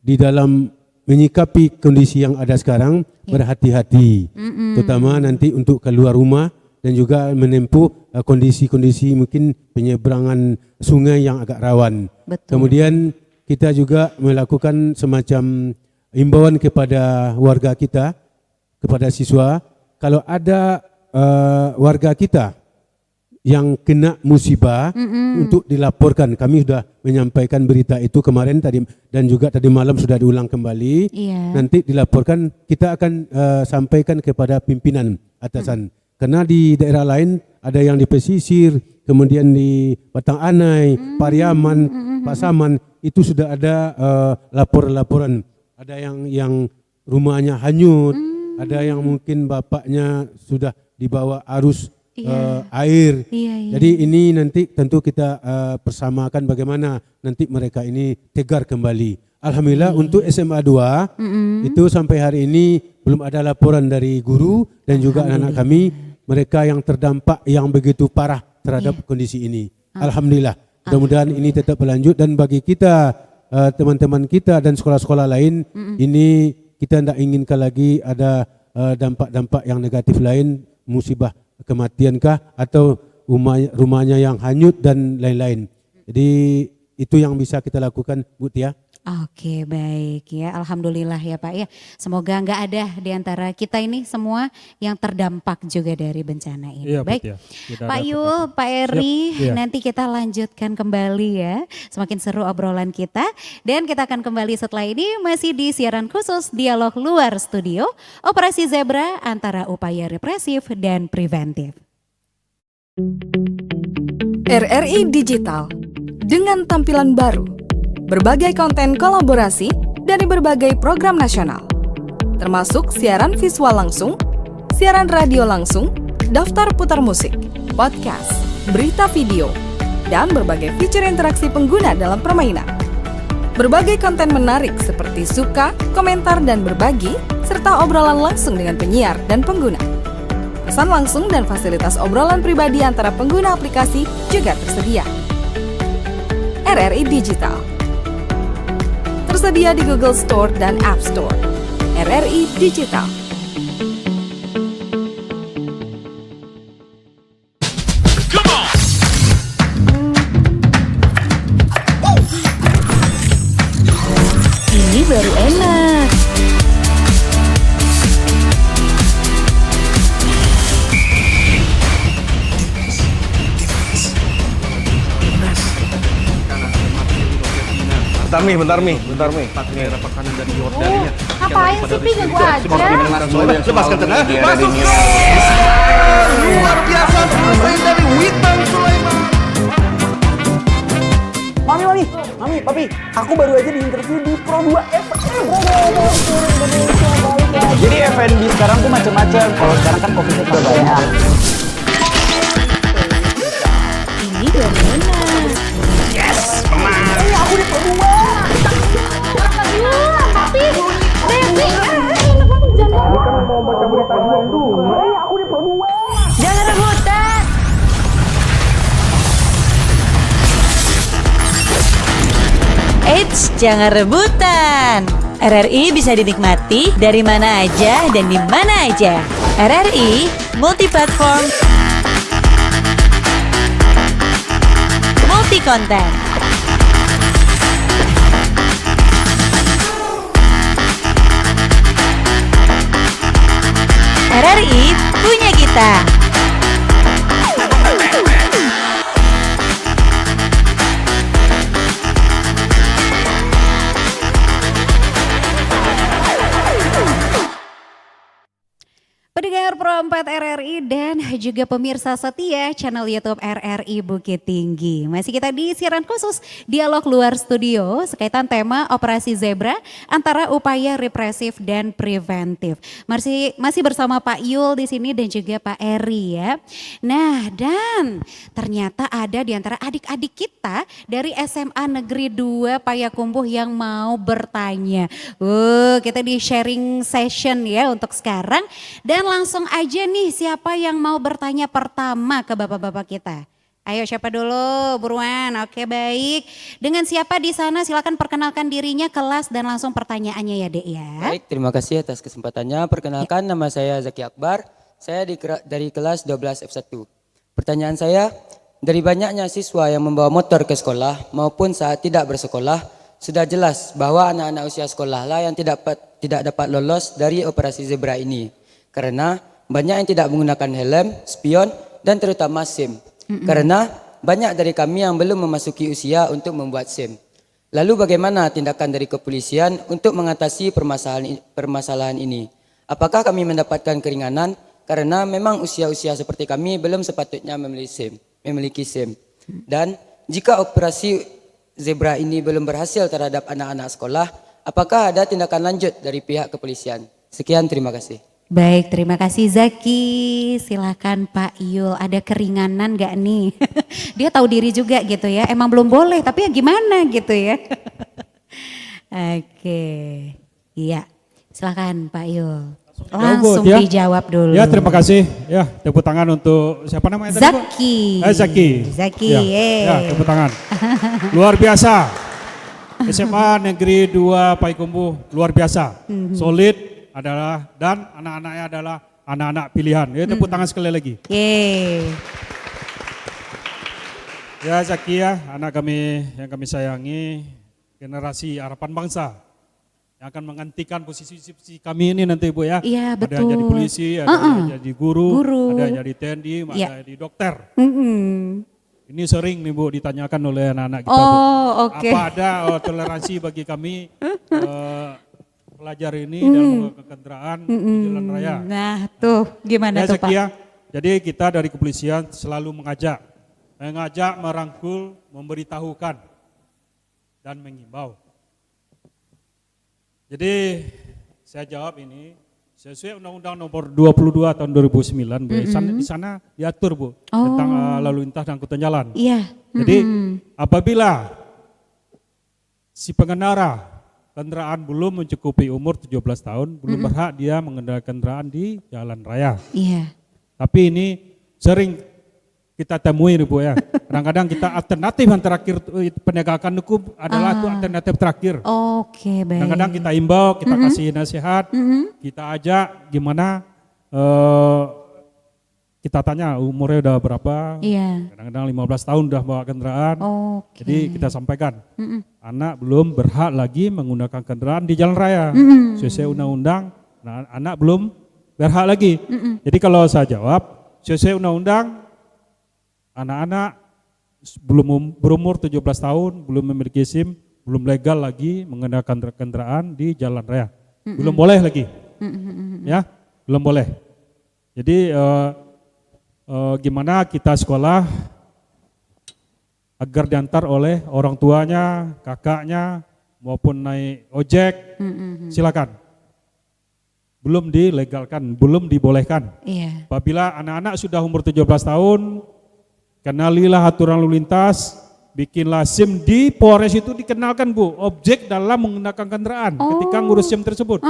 di dalam menyikapi kondisi yang ada sekarang berhati-hati, terutama nanti untuk keluar rumah dan juga menempuh kondisi-kondisi mungkin penyeberangan sungai yang agak rawan. Betul. Kemudian kita juga melakukan semacam imbauan kepada warga kita, kepada siswa, kalau ada warga kita yang kena musibah untuk dilaporkan. Kami sudah menyampaikan berita itu kemarin tadi dan juga tadi malam sudah diulang kembali. Nanti dilaporkan, kita akan sampaikan kepada pimpinan atasan. Karena di daerah lain ada yang di pesisir, kemudian di Batang Anai, Pariaman, Pasaman, itu sudah ada laporan-laporan. Ada yang rumahnya hanyut, ada yang mungkin bapaknya sudah dibawa arus air. Jadi ini nanti tentu kita persamakan bagaimana nanti mereka ini tegar kembali. Alhamdulillah untuk SMA 2 itu sampai hari ini belum ada laporan dari guru dan juga anak-anak kami, mereka yang terdampak yang begitu parah terhadap kondisi ini. Alhamdulillah. Mudah-mudahan ini tetap berlanjut, dan bagi kita teman-teman kita dan sekolah-sekolah lain, ini kita tidak inginkan lagi ada dampak-dampak yang negatif lain, musibah kematiankah atau rumahnya yang hanyut dan lain-lain. Jadi itu yang bisa kita lakukan, Bu Tia. Oke, baik ya, alhamdulillah ya Pak ya. Semoga nggak ada di antara kita ini semua yang terdampak juga dari bencana ini. Iya, baik, ya. Pak Yul, Pak Eri, Siap, iya. nanti kita lanjutkan kembali ya. Semakin seru obrolan kita, dan kita akan kembali setelah ini masih di siaran khusus Dialog Luar Studio, Operasi Zebra antara upaya represif dan preventif. RRI Digital dengan tampilan baru. Berbagai konten kolaborasi dari berbagai program nasional, termasuk siaran visual langsung, siaran radio langsung, daftar putar musik, podcast, berita video, dan berbagai fitur interaksi pengguna dalam permainan. Berbagai konten menarik seperti suka, komentar, dan berbagi, serta obrolan langsung dengan penyiar dan pengguna. Pesan langsung dan fasilitas obrolan pribadi antara pengguna aplikasi juga tersedia. RRI Digital tersedia di Google Store dan App Store. RRI Digital. Ini baru enak. Bentar mi. Daerah pekanan dan Yordania. Ngapain sih Pi, ganggu aja? Lepaskan tenang. Masuk. Luar biasa selesai dari Witan Sulaiman. Mami, papi, aku baru aja diinterview di Pro 2 FM. Jadi F&B sekarang tuh macam-macam. Kalau sekarang kan kopinya juga banyak. Ini baru enak. Yes, menang. Aku di Pro 2. Tapi, Devi, Mau baca berita dulu. Aku di Pro 2. jangan rebutan. Eits, jangan rebutan. RRI bisa dinikmati dari mana aja dan di mana aja. RRI multi platform. Multi konten. RRI punya kita. Pendengar Pro 4 RRI dan juga pemirsa setia channel YouTube RRI Bukit Tinggi. Masih kita di siaran khusus Dialog Luar Studio sekaitan tema Operasi Zebra antara upaya represif dan preventif. Masih bersama Pak Yul di sini dan juga Pak Eri ya. Nah, dan ternyata ada di antara adik-adik kita dari SMA Negeri 2 Payakumbuh yang mau bertanya. Kita di sharing session ya untuk sekarang. Dan langsung aja nih siapa yang mau bertanya pertama ke bapak-bapak kita? Ayo siapa dulu buruan, oke baik. Dengan siapa di sana silakan perkenalkan dirinya, kelas dan langsung pertanyaannya ya Dek ya. Baik, terima kasih atas kesempatannya. Perkenalkan nama saya Zaki Akbar, saya dari kelas 12 F1. Pertanyaan saya, dari banyaknya siswa yang membawa motor ke sekolah maupun saat tidak bersekolah, sudah jelas bahwa anak-anak usia sekolah lah yang tidak dapat lolos dari operasi zebra ini. Karena banyak yang tidak menggunakan helm, spion, dan terutama SIM. Karena banyak dari kami yang belum memasuki usia untuk membuat SIM. Lalu bagaimana tindakan dari kepolisian untuk mengatasi permasalahan ini? Apakah kami mendapatkan keringanan? Karena memang usia-usia seperti kami belum sepatutnya memiliki SIM. Dan jika operasi zebra ini belum berhasil terhadap anak-anak sekolah, apakah ada tindakan lanjut dari pihak kepolisian? Sekian, terima kasih. Baik, terima kasih Zaki. Silakan Pak Yul, ada keringanan gak nih? Dia tahu diri juga gitu ya, emang belum boleh tapi ya gimana gitu ya. Oke, iya silakan Pak Yul. Langsung dijawab dulu. Ya terima kasih, ya tepuk tangan untuk siapa namanya tadi? Zaki. Zaki. Zaki, ya tepuk tangan. Luar biasa. SMA Negeri 2 Payakumbuh luar biasa, solid. Adalah dan anak-anaknya adalah anak-anak pilihan. Ya tepuk tangan sekali lagi. Ya Zaki ya, anak kami yang kami sayangi, generasi harapan bangsa yang akan menggantikan posisi kami ini nanti Bu ya. Iya betul. Ada yang jadi polisi, ada yang jadi guru, ada yang jadi TNI, ada yang jadi dokter. Ini sering nih Bu ditanyakan oleh anak-anak kita Bu. Okay. Apa ada toleransi bagi kami pelajar ini dalam menggunakan kendaraan di jalan raya. Nah tuh gimana tuh Pak? Jadi kita dari kepolisian selalu mengajak, merangkul, memberitahukan dan mengimbau. Jadi saya jawab ini sesuai Undang-Undang Nomor 22 tahun 2009 Bu. Di sana diatur Bu tentang lalu lintas dan angkutan jalan. Iya. Jadi apabila si pengendara kendaraan belum mencukupi umur 17 tahun, belum berhak dia mengendarai kendaraan di jalan raya. Iya. Tapi ini sering kita temui Bu ya. Kadang-kadang kita alternatif yang terakhir penegakan hukum adalah itu alternatif terakhir. Oke, baik. Kadang-kadang kita imbau, kita kasih nasihat, kita ajak gimana kita tanya umurnya udah berapa, kadang-kadang 15 tahun udah bawa kendaraan, jadi kita sampaikan, anak belum berhak lagi menggunakan kendaraan di jalan raya, sesuai undang-undang, nah, anak belum berhak lagi. Jadi kalau saya jawab, sesuai undang-undang, anak-anak belum berumur 17 tahun, belum memiliki SIM, belum legal lagi menggunakan kendaraan di jalan raya, belum boleh lagi, ya, belum boleh. Jadi gimana kita sekolah agar diantar oleh orang tuanya, kakaknya, maupun naik ojek, silakan. Belum dilegalkan, belum dibolehkan. Iya. Apabila anak-anak sudah umur 17 tahun, kenalilah aturan lalu lintas, bikinlah SIM di Polres itu dikenalkan Bu, objek dalam menggunakan kendaraan ketika ngurus SIM tersebut.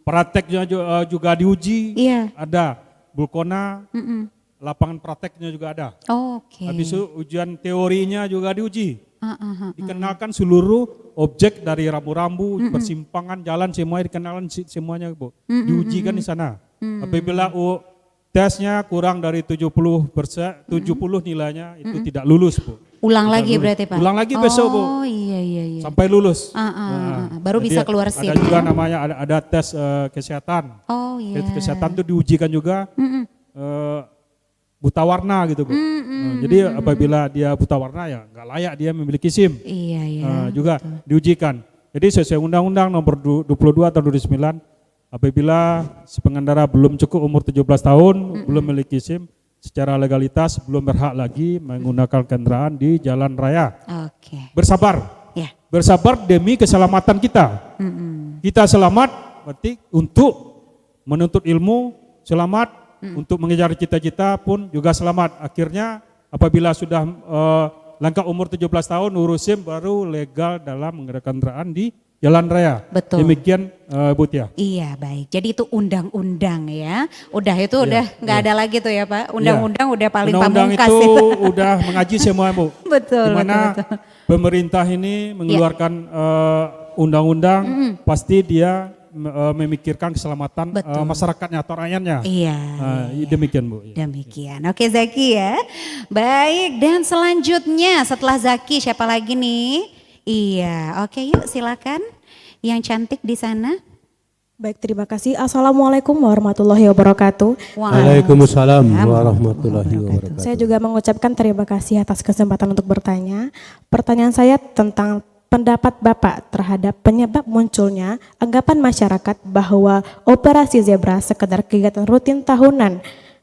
Prakteknya juga diuji, ada. Bulkona, lapangan prakteknya juga ada. Habis itu ujian teorinya juga diuji. Dikenalkan seluruh objek dari rambu-rambu, persimpangan, jalan semuanya dikenalkan semuanya Bu. Diujikan di sana. Apabila tesnya kurang dari 70% nilainya itu tidak lulus Bu. Ulang Kita lagi lulus. berarti Pak? Ulang lagi besok Bu. Oh iya. Sampai lulus. Baru Jadi bisa keluar SIM. Ada juga namanya ada tes kesehatan. Oh iya. Tes kesehatan itu diujikan juga buta warna gitu Bu. Jadi apabila dia buta warna ya nggak layak dia memiliki SIM. Iya. Juga diujikan. Jadi sesuai Undang-Undang nomor 22 tahun 2009, apabila si pengendara belum cukup umur 17 tahun, belum memiliki SIM, secara legalitas belum berhak lagi menggunakan kendaraan di jalan raya. Oke. Bersabar. Ya. Bersabar demi keselamatan kita. Kita selamat berarti untuk menuntut ilmu, selamat untuk mengejar cita-cita pun juga selamat. Akhirnya apabila sudah lengkap umur 17 tahun urus SIM baru legal dalam mengendarai kendaraan di jalan raya. Betul. Demikian Bu Tia. Iya baik, jadi itu undang-undang ya. Udah itu udah nggak ada lagi tuh ya Pak. Undang-undang udah paling pamungkas itu. itu. Udah mengaji semua Bu. Betul. Dimana betul. pemerintah ini mengeluarkan undang-undang, pasti dia memikirkan keselamatan masyarakatnya atau rakyatnya. Iya. Demikian Bu. Demikian. Oke Zaki ya. Baik, dan selanjutnya setelah Zaki siapa lagi nih? Iya, oke yuk silakan yang cantik di sana. Baik, terima kasih. Assalamualaikum warahmatullahi wabarakatuh. Waalaikumsalam warahmatullahi wabarakatuh. Saya juga mengucapkan terima kasih atas kesempatan untuk bertanya. Pertanyaan saya tentang pendapat Bapak terhadap penyebab munculnya anggapan masyarakat bahwa operasi zebra sekedar kegiatan rutin tahunan,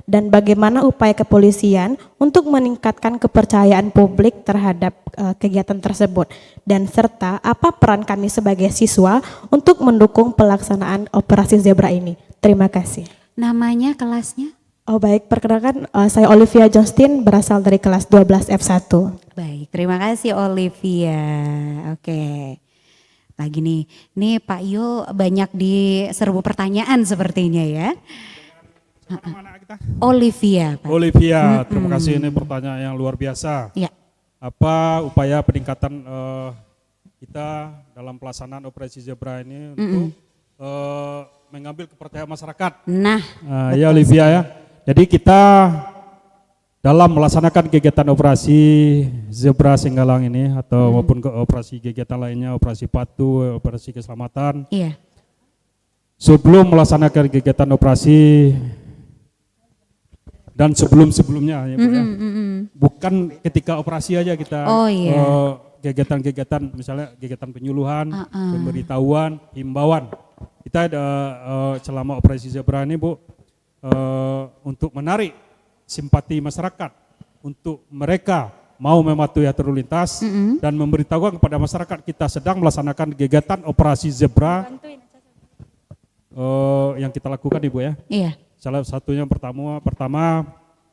dan bagaimana upaya kepolisian untuk meningkatkan kepercayaan publik terhadap kegiatan tersebut, dan serta apa peran kami sebagai siswa untuk mendukung pelaksanaan operasi zebra ini. Terima kasih. Namanya, kelasnya? Oh baik, perkenalkan saya Olivia Johnston, berasal dari kelas 12 F1. Baik, terima kasih Olivia. Oke. Lagi nih Pak Yul banyak diserbu pertanyaan sepertinya ya. Mana kita? Olivia Pak. Olivia, terima kasih, ini pertanyaan yang luar biasa. Ya. Apa upaya peningkatan kita dalam pelaksanaan operasi zebra ini untuk mengambil kepercayaan masyarakat? Ya Olivia ya. Jadi kita dalam melaksanakan kegiatan operasi zebra Singgalang ini atau maupun operasi kegiatan lainnya, operasi patuh, operasi keselamatan. Iya. Sebelum melaksanakan kegiatan operasi dan sebelum-sebelumnya ya Bu ya. Bukan ketika operasi aja kita kegiatan-kegiatan, misalnya kegiatan penyuluhan, pemberitahuan, himbauan. Kita selama operasi zebra ini Bu untuk menarik simpati masyarakat, untuk mereka mau mematuhi aturan lalu lintas dan memberitahukan kepada masyarakat kita sedang melaksanakan kegiatan operasi zebra yang kita lakukan Ibu ya. Iya. Salah satunya pertama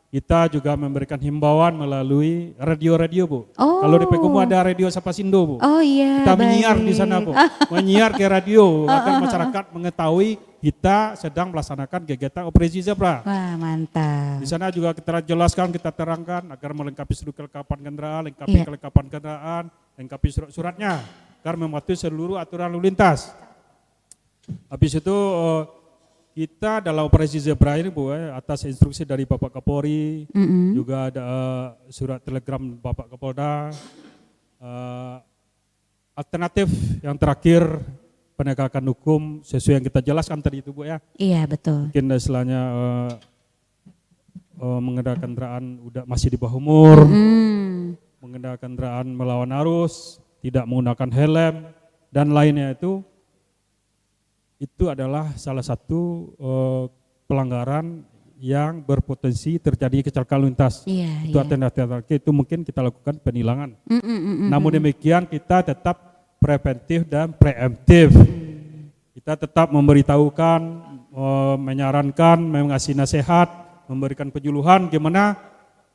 kita juga memberikan himbauan melalui radio-radio Bu. Kalau di Pekumu ada radio Sapasindo Bu. Oh iya. Kita menyiar di sana Bu. Menyiar ke radio agar masyarakat mengetahui kita sedang melaksanakan kegiatan operasi zebra. Wah mantap. Di sana juga kita jelaskan, kita terangkan agar melengkapi seluruh kelengkapan kendaraan, kelengkapan kendaraan, lengkapi surat-suratnya agar mematuhi seluruh aturan lalu lintas. Habis itu kita dalam operasi zebra ini Bu, atas instruksi dari Bapak Kapolri, juga ada surat telegram Bapak Kapolda. Alternatif yang terakhir penegakan hukum sesuai yang kita jelaskan tadi itu Bu ya. Iya betul. Mungkin istilahnya mengendarai kendaraan udah masih di bawah umur, mengendarai kendaraan melawan arus, tidak menggunakan helm dan lainnya itu adalah salah satu pelanggaran yang berpotensi terjadi kecelakaan lalu lintas. Itu alternatif itu mungkin kita lakukan penilangan. Namun demikian kita tetap preventif dan preemptif. Kita tetap memberitahukan, menyarankan, mengasih nasihat, memberikan penyuluhan gimana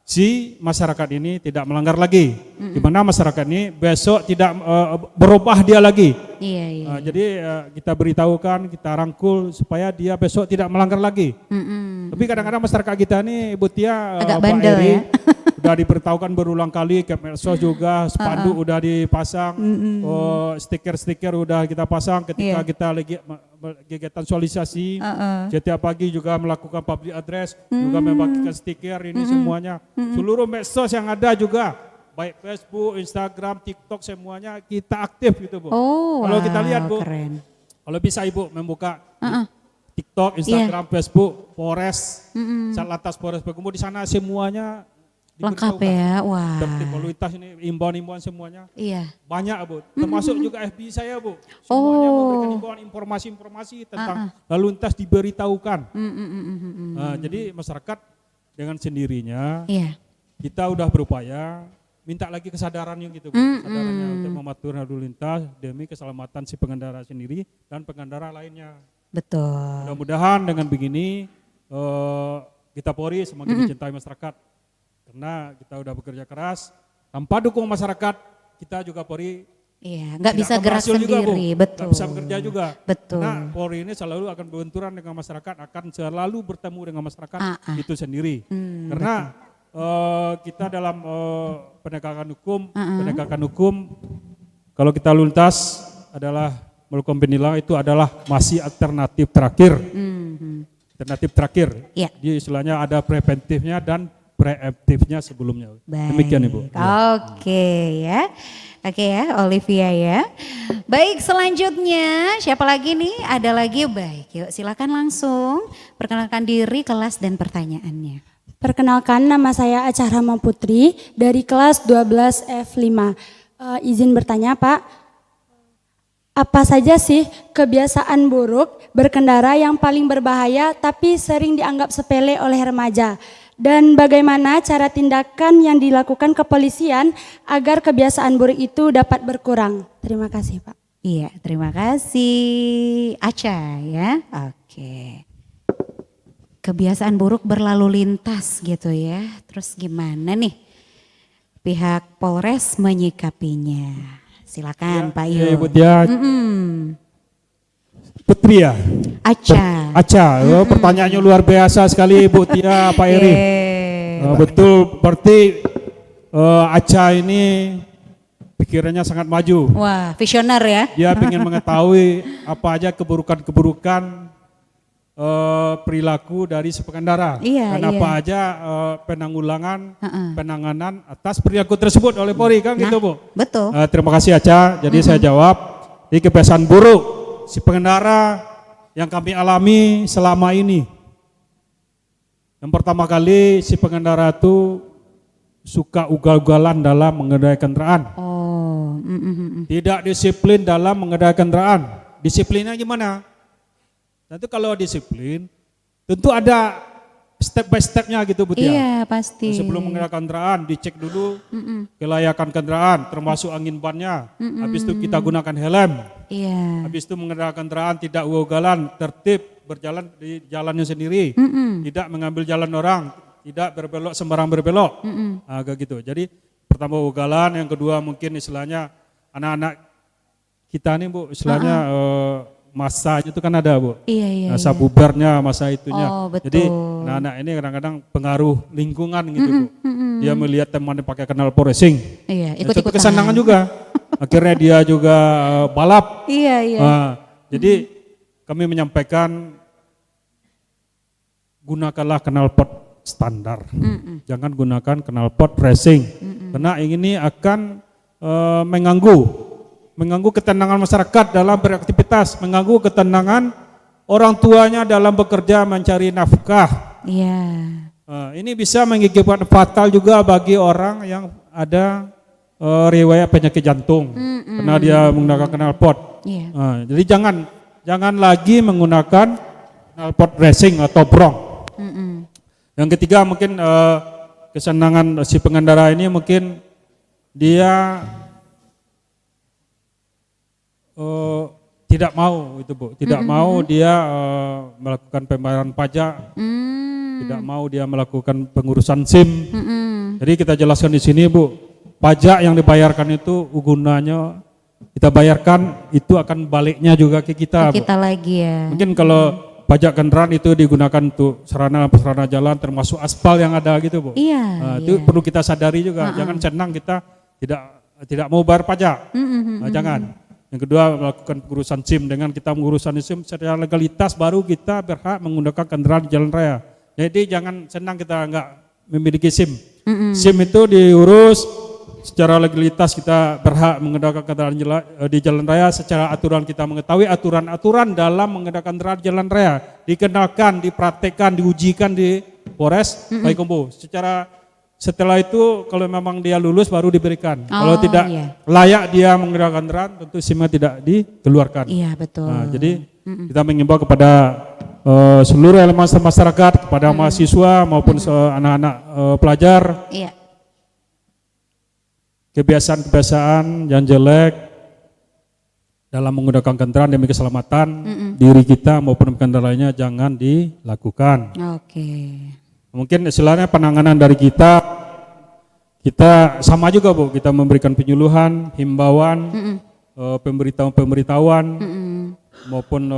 si masyarakat ini tidak melanggar lagi. Gimana masyarakat ini besok tidak berubah dia lagi. Jadi kita beritahukan, kita rangkul supaya dia besok tidak melanggar lagi. Tapi kadang-kadang masyarakat kita ini Ibu Tia, agak bandel ya. Udah diberitahukan berulang kali, ke medsos juga, spanduk udah dipasang, stiker-stiker udah kita pasang ketika kita lagi kegiatan sosialisasi. Setiap pagi juga melakukan public address, juga membagikan stiker ini semuanya. Seluruh medsos yang ada juga baik Facebook, Instagram, TikTok semuanya kita aktif gitu Bu. Oh, kalau kita lihat Bu, keren. kalau bisa Ibu membuka TikTok, Instagram, Facebook, Polres, Satlantas Polres Payakumbuh di sana semuanya Lengkap ya, wah. Tertib lalu lintas ini imbauan-imbauan semuanya. Iya. Banyak Bu, termasuk juga FB saya Bu. Semuanya memberikan imbauan informasi-informasi tentang lalu lintas diberitahukan. Nah, jadi masyarakat dengan sendirinya kita udah berupaya minta lagi kesadarannya gitu Bu. Kesadarannya untuk mematuhi lalu lintas demi keselamatan si pengendara sendiri dan pengendara lainnya. Betul. Mudah-mudahan dengan begini kita Polri semakin dicintai masyarakat. Karena kita udah bekerja keras, tanpa dukung masyarakat, kita juga Polri nggak bisa gerak sendiri, betul. Nggak bisa bekerja juga. Betul. Karena Polri ini selalu akan berbenturan dengan masyarakat, akan selalu bertemu dengan masyarakat itu sendiri. Karena kita dalam penegakan hukum, kalau kita luntas adalah melakukan penilaian itu adalah masih alternatif terakhir. Alternatif terakhir. Jadi istilahnya ada preventifnya dan preemptifnya sebelumnya. Baik. Demikian Ibu. Oke ya. Oke ya, Olivia ya. Baik, selanjutnya siapa lagi nih? Ada lagi? Baik, yuk silakan langsung perkenalkan diri, kelas dan pertanyaannya. Perkenalkan, nama saya Acha Rahma Putri dari kelas 12 F5. Izin bertanya Pak, apa saja sih kebiasaan buruk berkendara yang paling berbahaya tapi sering dianggap sepele oleh remaja? Dan bagaimana cara tindakan yang dilakukan kepolisian agar kebiasaan buruk itu dapat berkurang? Terima kasih Pak. Iya, terima kasih Acha ya. Oke. Kebiasaan buruk berlalu lintas gitu ya. Terus gimana nih pihak Polres menyikapinya? Silakan Pak Yu. Ibu Tia. Putri ya? Acha, pertanyaannya luar biasa sekali Ibu Tia, Pak Eri. Betul, berarti Acha ini pikirannya sangat maju. Wah, visioner ya. Dia ingin mengetahui apa aja keburukan-keburukan perilaku dari si pengendara. Dan apa aja penanganan atas perilaku tersebut oleh Polri kan gitu Bu. Betul. Terima kasih Acha, jadi saya jawab, ini kebiasaan buruk si pengendara yang kami alami selama ini. Yang pertama kali si pengendara itu suka ugal-ugalan dalam mengendarai kendaraan. Tidak disiplin dalam mengendarai kendaraan. Disiplinnya gimana? Tentu kalau disiplin, tentu ada step by stepnya gitu Bu Tia. Iya pasti. Sebelum mengendarai kendaraan dicek dulu kelayakan kendaraan, termasuk angin bannya. Habis itu kita gunakan helm. Iya. Habis itu mengendarai kendaraan tidak ugal-ugalan, tertib berjalan di jalannya sendiri, tidak mengambil jalan orang, tidak berbelok sembarang berbelok, agak gitu. Jadi pertama ugalan, yang kedua mungkin istilahnya anak-anak kita nih Bu, istilahnya masanya itu kan ada Bu, masa bubarnya, masa itunya. Jadi anak-anak ini kadang-kadang pengaruh lingkungan gitu Bu. Dia melihat temannya pakai knalpot racing, ikut-ikutan. Kesenangan juga. Akhirnya dia juga balap. Jadi kami menyampaikan gunakanlah knalpot standar, jangan gunakan knalpot racing, karena ini akan mengganggu ketenangan masyarakat dalam beraktivitas, mengganggu ketenangan orang tuanya dalam bekerja mencari nafkah. Ini bisa mengakibatkan fatal juga bagi orang yang ada riwayat penyakit jantung karena dia menggunakan knalpot. Jadi jangan lagi menggunakan knalpot racing atau brong. Yang ketiga mungkin kesenangan si pengendara ini mungkin dia tidak mau itu Bu, tidak mau dia melakukan pembayaran pajak, tidak mau dia melakukan pengurusan SIM. Jadi kita jelaskan di sini Bu. Pajak yang dibayarkan itu gunanya kita bayarkan itu akan baliknya juga ke kita. Kita lagi ya. Mungkin kalau pajak kendaraan itu digunakan untuk sarana jalan termasuk aspal yang ada gitu Bu. Itu perlu kita sadari juga. Jangan senang kita tidak mau bayar pajak. Jangan. Yang kedua melakukan pengurusan SIM, dengan kita mengurusan SIM secara legalitas baru kita berhak menggunakan kendaraan di jalan raya. Jadi jangan senang kita enggak memiliki SIM. SIM itu diurus secara legalitas kita berhak mengendarai kendaraan di jalan raya. Secara aturan kita mengetahui aturan-aturan dalam mengendarai kendaraan di jalan raya. Dikenalkan, dipraktekkan, diujikan di Polres Payakumbuh. Setelah itu kalau memang dia lulus baru diberikan. Kalau tidak layak dia mengendarai kendaraan tentu SIM tidak dikeluarkan. Iya betul. Nah, jadi kita mengimbau kepada seluruh elemen masyarakat, kepada mahasiswa maupun anak-anak pelajar. Iya. Kebiasaan-kebiasaan yang jelek dalam menggunakan kendaraan demi keselamatan diri kita maupun kendaraannya jangan dilakukan. Oke. Mungkin istilahnya penanganan dari kita sama juga Bu, kita memberikan penyuluhan, himbauan, pemberitahuan maupun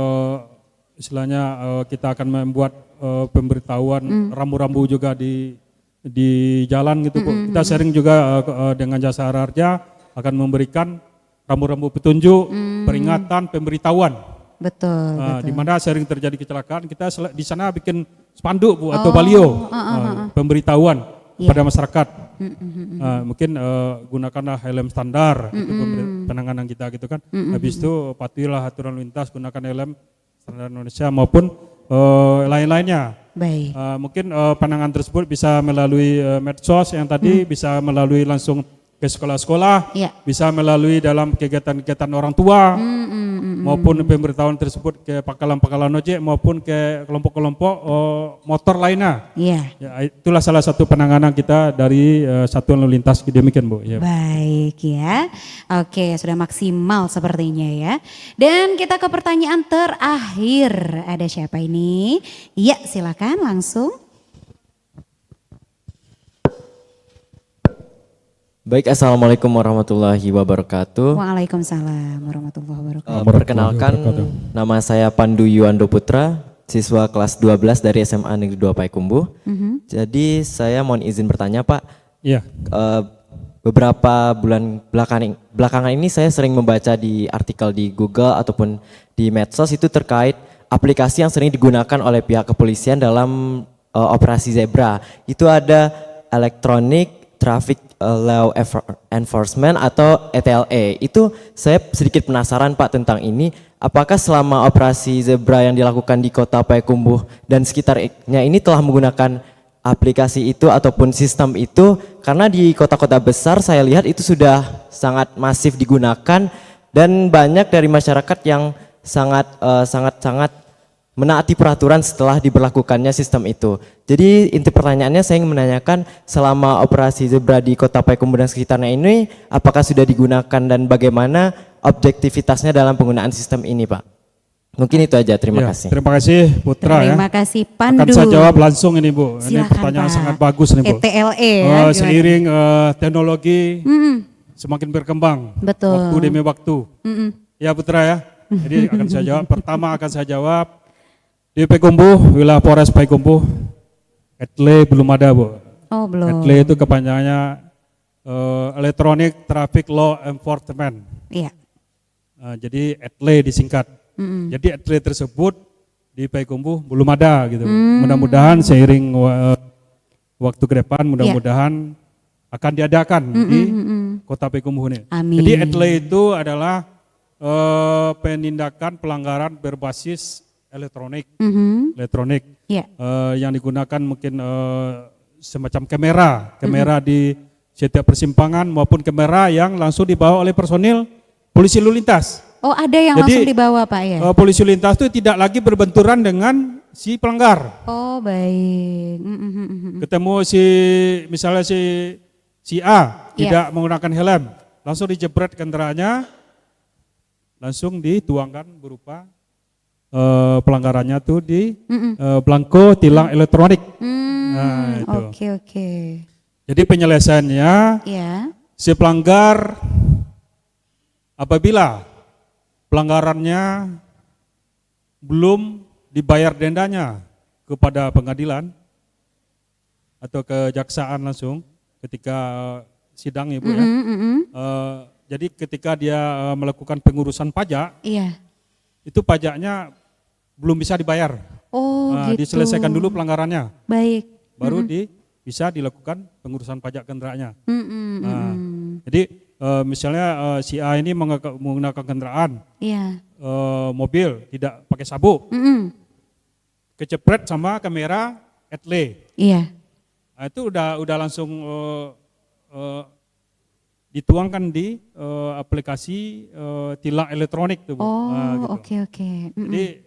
istilahnya kita akan membuat pemberitahuan rambu-rambu juga di jalan gitu Bu. Kita sharing juga dengan jasa harja akan memberikan rambu-rambu petunjuk, peringatan, pemberitahuan. Betul. Di mana sering terjadi kecelakaan, kita di sana bikin spanduk Bu atau balio pemberitahuan kepada masyarakat. Mungkin gunakanlah helm standar itu penanganan kita gitu kan. Habis itu patuhilah aturan lintas, gunakan helm standar Indonesia maupun lain-lainnya. Baik. Mungkin pandangan tersebut bisa melalui medsos yang tadi, bisa melalui langsung ke sekolah-sekolah, bisa melalui dalam kegiatan-kegiatan orang tua, maupun pemberitahuan tersebut ke pangkalan-pangkalan ojek maupun ke kelompok-kelompok motor lainnya. Iya. Ya, itulah salah satu penanganan kita dari Satuan Lalu Lintas demikian Bu. Ya. Baik ya, oke sudah maksimal sepertinya ya. Dan kita ke pertanyaan terakhir, ada siapa ini? Ya silakan langsung. Baik, Assalamualaikum warahmatullahi wabarakatuh. Waalaikumsalam warahmatullahi wabarakatuh. Perkenalkan, nama saya Pandu Yuando Putra, siswa kelas 12 dari SMA Negeri 2 Payakumbuh. Jadi saya mohon izin bertanya Pak. Iya. Beberapa bulan belakangan ini saya sering membaca di artikel di Google ataupun di medsos itu terkait aplikasi yang sering digunakan oleh pihak kepolisian dalam operasi Zebra. Itu ada Electronic Traffic Law Enforcement atau ETLE. Itu saya sedikit penasaran Pak tentang ini. Apakah selama operasi Zebra yang dilakukan di Kota Payakumbuh dan sekitarnya ini telah menggunakan aplikasi itu ataupun sistem itu? Karena di kota-kota besar saya lihat itu sudah sangat masif digunakan dan banyak dari masyarakat yang sangat menaati peraturan setelah diberlakukannya sistem itu. Jadi inti pertanyaannya saya ingin menanyakan selama operasi Zebra di Kota Payakumbuh dan sekitarnya ini apakah sudah digunakan dan bagaimana objektivitasnya dalam penggunaan sistem ini Pak? Mungkin itu aja, terima kasih. Terima kasih Putra ya. Terima kasih Pandu. Akan saya jawab langsung ini Bu. Ini Silakan, pertanyaan Pak. sangat bagus nih Bu. ETLE ya. Seiring teknologi semakin berkembang. Betul. Waktu demi waktu. Ya Putra ya. Jadi akan saya jawab. Pertama akan saya jawab di Payakumbuh, wilayah Polres Payakumbuh, ETLE belum ada Bu. Oh belum. ETLE itu kepanjangannya Electronic Traffic Law Enforcement. Iya. Jadi ETLE disingkat. Jadi ETLE tersebut di Payakumbuh belum ada gitu. Mudah-mudahan seiring waktu ke depan mudah-mudahan akan diadakan di Kota Payakumbuh ini. Amin. Jadi ETLE itu adalah penindakan pelanggaran berbasis elektronik, yang digunakan mungkin semacam kamera di setiap persimpangan maupun kamera yang langsung dibawa oleh personil polisi lalu lintas. Oh ada yang Jadi, langsung dibawa Pak ya? Polisi lalu lintas itu tidak lagi berbenturan dengan si pelanggar. Oh baik. Ketemu misalnya si A tidak menggunakan helm, langsung dijebret kendaraannya, langsung dituangkan berupa pelanggarannya tuh di belangko tilang elektronik. Nah, itu. Oke. Jadi penyelesaiannya si pelanggar apabila pelanggarannya belum dibayar dendanya kepada pengadilan atau kejaksaan langsung ketika sidang Ibu ya. Jadi ketika dia melakukan pengurusan pajak, itu pajaknya belum bisa dibayar. Oh gitu. Diselesaikan dulu pelanggarannya. Baik. Baru bisa dilakukan pengurusan pajak kendaraannya. Jadi misalnya si A ini menggunakan kendaraan, Iya. mobil tidak pakai sabuk, kecepret sama kamera etle. Iya. Nah, itu udah langsung dituangkan di aplikasi tilang elektronik tuh, Bu. Oh, oke. Jadi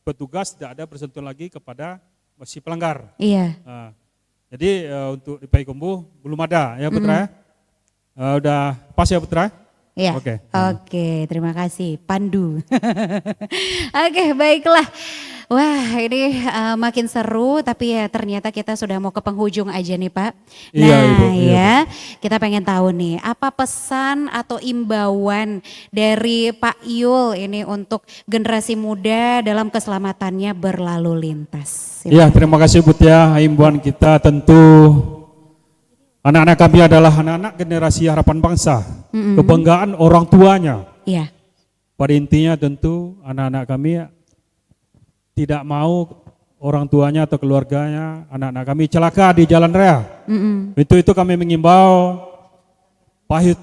petugas tidak ada bersentuh lagi kepada si pelanggar. Iya. Jadi untuk di Payakumbuh belum ada ya Putra ya. Udah pas ya Putra? Iya. Oke, terima kasih Pandu. Oke, baiklah. Wah, ini makin seru, tapi ya ternyata kita sudah mau ke penghujung aja nih Pak. Iya, Nah Ibu, iya, kita pengen tahu nih, apa pesan atau imbauan dari Pak Yul ini untuk generasi muda dalam keselamatannya berlalu lintas. Iya, terima kasih Bu Tia. Himbauan kita tentu anak-anak kami adalah anak-anak generasi harapan bangsa, kebanggaan orang tuanya. Iya. Pada intinya tentu anak-anak kami tidak mau orang tuanya atau keluarganya, anak-anak kami celaka di jalan raya. Itu kami mengimbau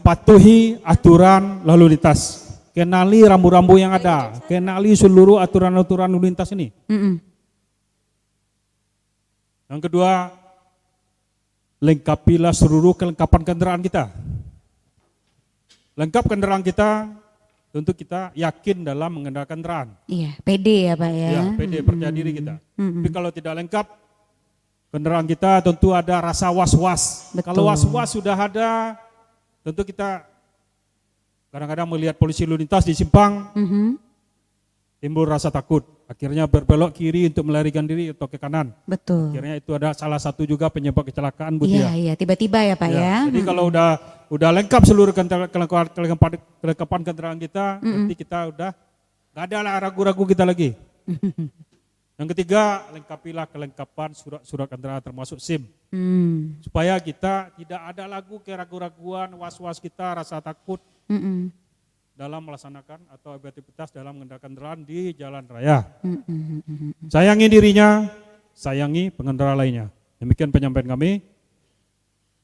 patuhi aturan lalu lintas. Kenali rambu-rambu yang ada, kenali seluruh aturan-aturan lalu lintas ini. Yang kedua, lengkapilah seluruh kelengkapan kendaraan kita. Lengkap kendaraan kita, tentu kita yakin dalam mengendarai kendaraan. Iya, pede ya Pak ya. Ya, pede, percaya diri kita. Tapi kalau tidak lengkap, kendaraan kita tentu ada rasa was-was. Kalau was-was sudah ada, tentu kita kadang-kadang melihat polisi lalu lintas di simpang, timbul rasa takut. Akhirnya berbelok kiri untuk melarikan diri atau ke kanan. Betul. Akhirnya itu ada salah satu juga penyebab kecelakaan Bu Tia. Iya, tiba-tiba ya Pak ya. Jadi kalau udah lengkap seluruh kelengkapan kendaraan kita, nanti kita udah nggak ada lah ragu-ragu kita lagi. Yang ketiga, lengkapilah kelengkapan surat kendaraan termasuk SIM. Supaya kita tidak ada lagu keraguan-raguan, was-was kita, rasa takut dalam melaksanakan atau aktivitas dalam mengendarai kendaraan di jalan raya. Sayangi dirinya, sayangi pengendara lainnya. Demikian penyampaian kami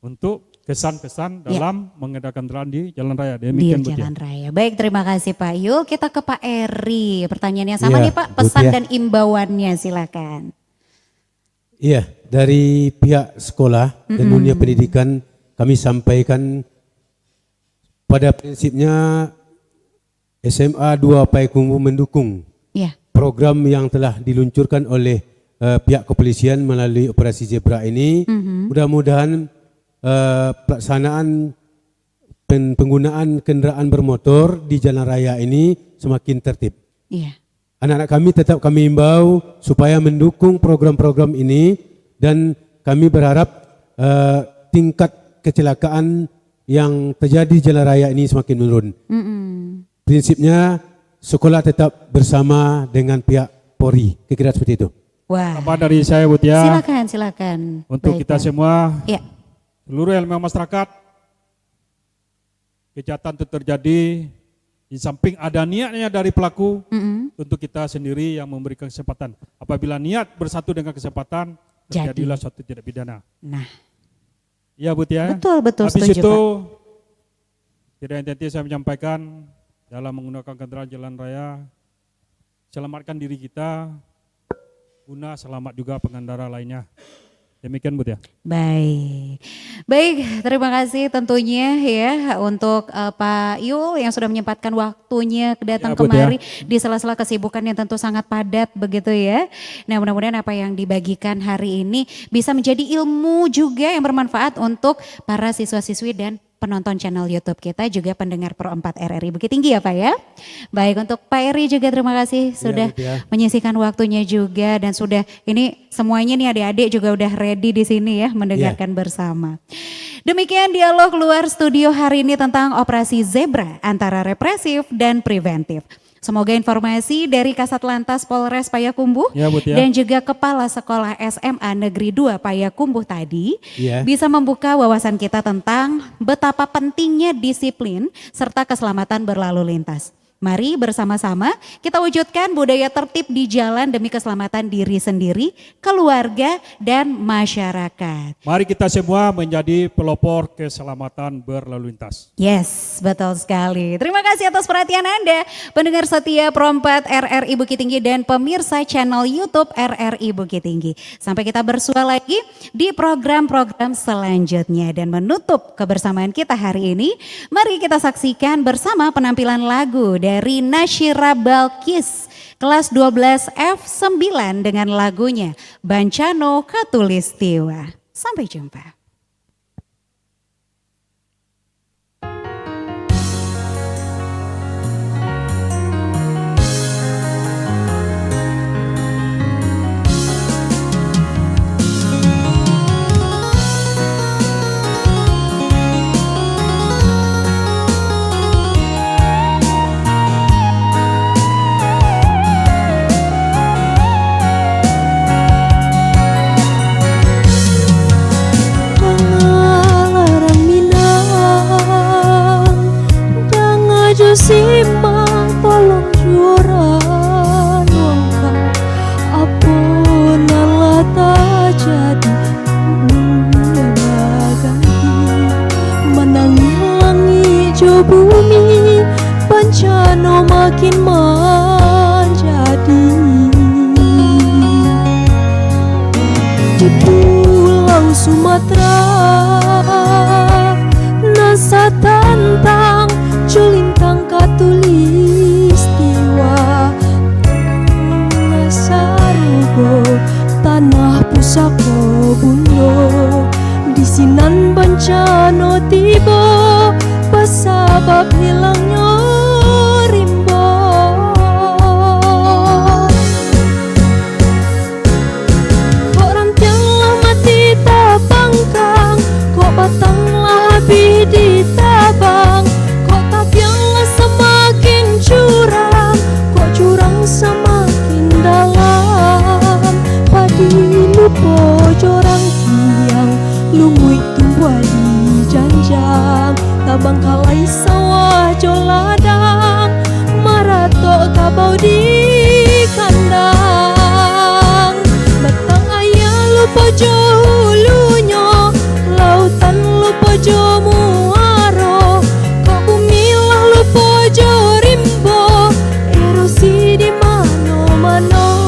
untuk kesan-kesan dalam mengendarai kendaraan di jalan raya. Demikian di jalan raya. Baik, terima kasih Pak Yul. Kita ke Pak Eri. Pertanyaannya sama nih Pak, pesan dan imbauannya silakan. Iya, dari pihak sekolah dan dunia pendidikan kami sampaikan pada prinsipnya SMA 2 Payakumbuh mendukung program yang telah diluncurkan oleh pihak kepolisian melalui Operasi Zebra ini. Mudah-mudahan pelaksanaan penggunaan kendaraan bermotor di jalan raya ini semakin tertib. Anak-anak kami tetap kami himbau supaya mendukung program-program ini dan kami berharap tingkat kecelakaan yang terjadi di jalan raya ini semakin menurun. Prinsipnya sekolah tetap bersama dengan pihak Polri, kira-kira seperti itu. Wah. Apa dari saya Bu Tia? Silakan. Untuk kita semua, seluruh elemen masyarakat, kejahatan itu terjadi di samping ada niatnya dari pelaku, tentu kita sendiri yang memberikan kesempatan. Apabila niat bersatu dengan kesempatan, terjadilah suatu tindak pidana. Nah, iya Bu Tia. Betul, Habis setuju, itu, Pak. tidak henti saya menyampaikan dalam menggunakan kendaraan jalan raya, selamatkan diri kita, guna selamat juga pengendara lainnya. Demikian Bu Tia. Baik, terima kasih tentunya ya untuk Pak Yul yang sudah menyempatkan waktunya datang kemari di sela-sela kesibukan yang tentu sangat padat begitu ya. Nah, mudah-mudahan apa yang dibagikan hari ini bisa menjadi ilmu juga yang bermanfaat untuk para siswa-siswi dan penonton channel YouTube kita, juga pendengar Pro 4 RRI Bukit Tinggi ya Pak ya. Baik, untuk Pak Eri juga terima kasih sudah menyisikan waktunya juga, dan sudah ini semuanya nih adik-adik juga udah ready di sini ya mendengarkan bersama. Demikian dialog luar studio hari ini tentang Operasi Zebra antara represif dan preventif. Semoga informasi dari Kasat Lantas Polres Payakumbuh dan juga Kepala Sekolah SMA Negeri 2 Payakumbuh tadi bisa membuka wawasan kita tentang betapa pentingnya disiplin serta keselamatan berlalu lintas. Mari bersama-sama kita wujudkan budaya tertib di jalan demi keselamatan diri sendiri, keluarga, dan masyarakat. Mari kita semua menjadi pelopor keselamatan berlalu lintas. Yes, betul sekali. Terima kasih atas perhatian Anda, pendengar setia Pro4 RRI Bukit Tinggi dan pemirsa channel YouTube RRI Bukit Tinggi. Sampai kita bersua lagi di program-program selanjutnya, dan menutup kebersamaan kita hari ini, mari kita saksikan bersama penampilan lagu dari Nasyira Balkis kelas 12 F9 dengan lagunya Bancano Katulistiwa. Sampai jumpa. Sima tolong juran wangka apunalah tak jadi ganti menangi jo bumi bencana makin menjadi di pulau Sumatera nasa tantang culintang katulistiwa Sarugo tanah pusaka bundo di sinan bencana tiba pasabab hilangnya rimbo kok rantianglah mati tabangkang kok batanglah habis ditabang semakin curang, kok curang semakin dalam. Padi lupo jorang tiang, lumui tumbuh di janjang. Tabang kalai sawah joladang, maratok kabau di kandang. Batang ayah lupo jo hulunya, lautan lupo jo muaro. Pojo rimbo erosi di mano-mano.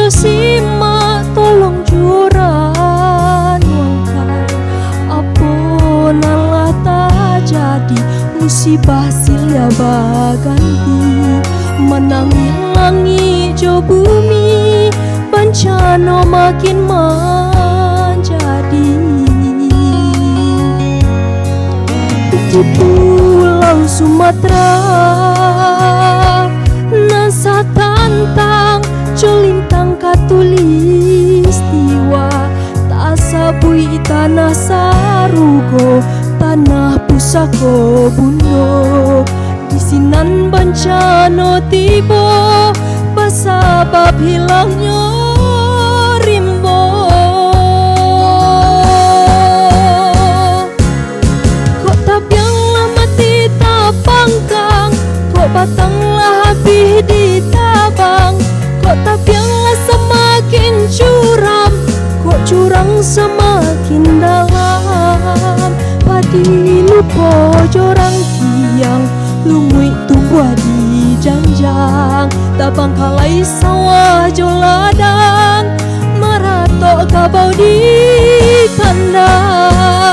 Sima tolong juran wangkai apunalah tak jadi musibah silya baganti menangi jo bumi bencana makin menjadi di pulau Sumatera nasa tantang culintang katulistiwa tak sabui tanah Sarugo tanah pusaka bundo di sinan bencana tiba pasabab hilangnya rimbo kok tabianglah mati tapangkang kok batanglah habis ditabang kok tabianglah semakin curam, kok curang semakin dalam. Padi lupo jorang tiang, lumui tumbuh di janjang. Tabang kalai sawah joladang, maratok kabau di kandang.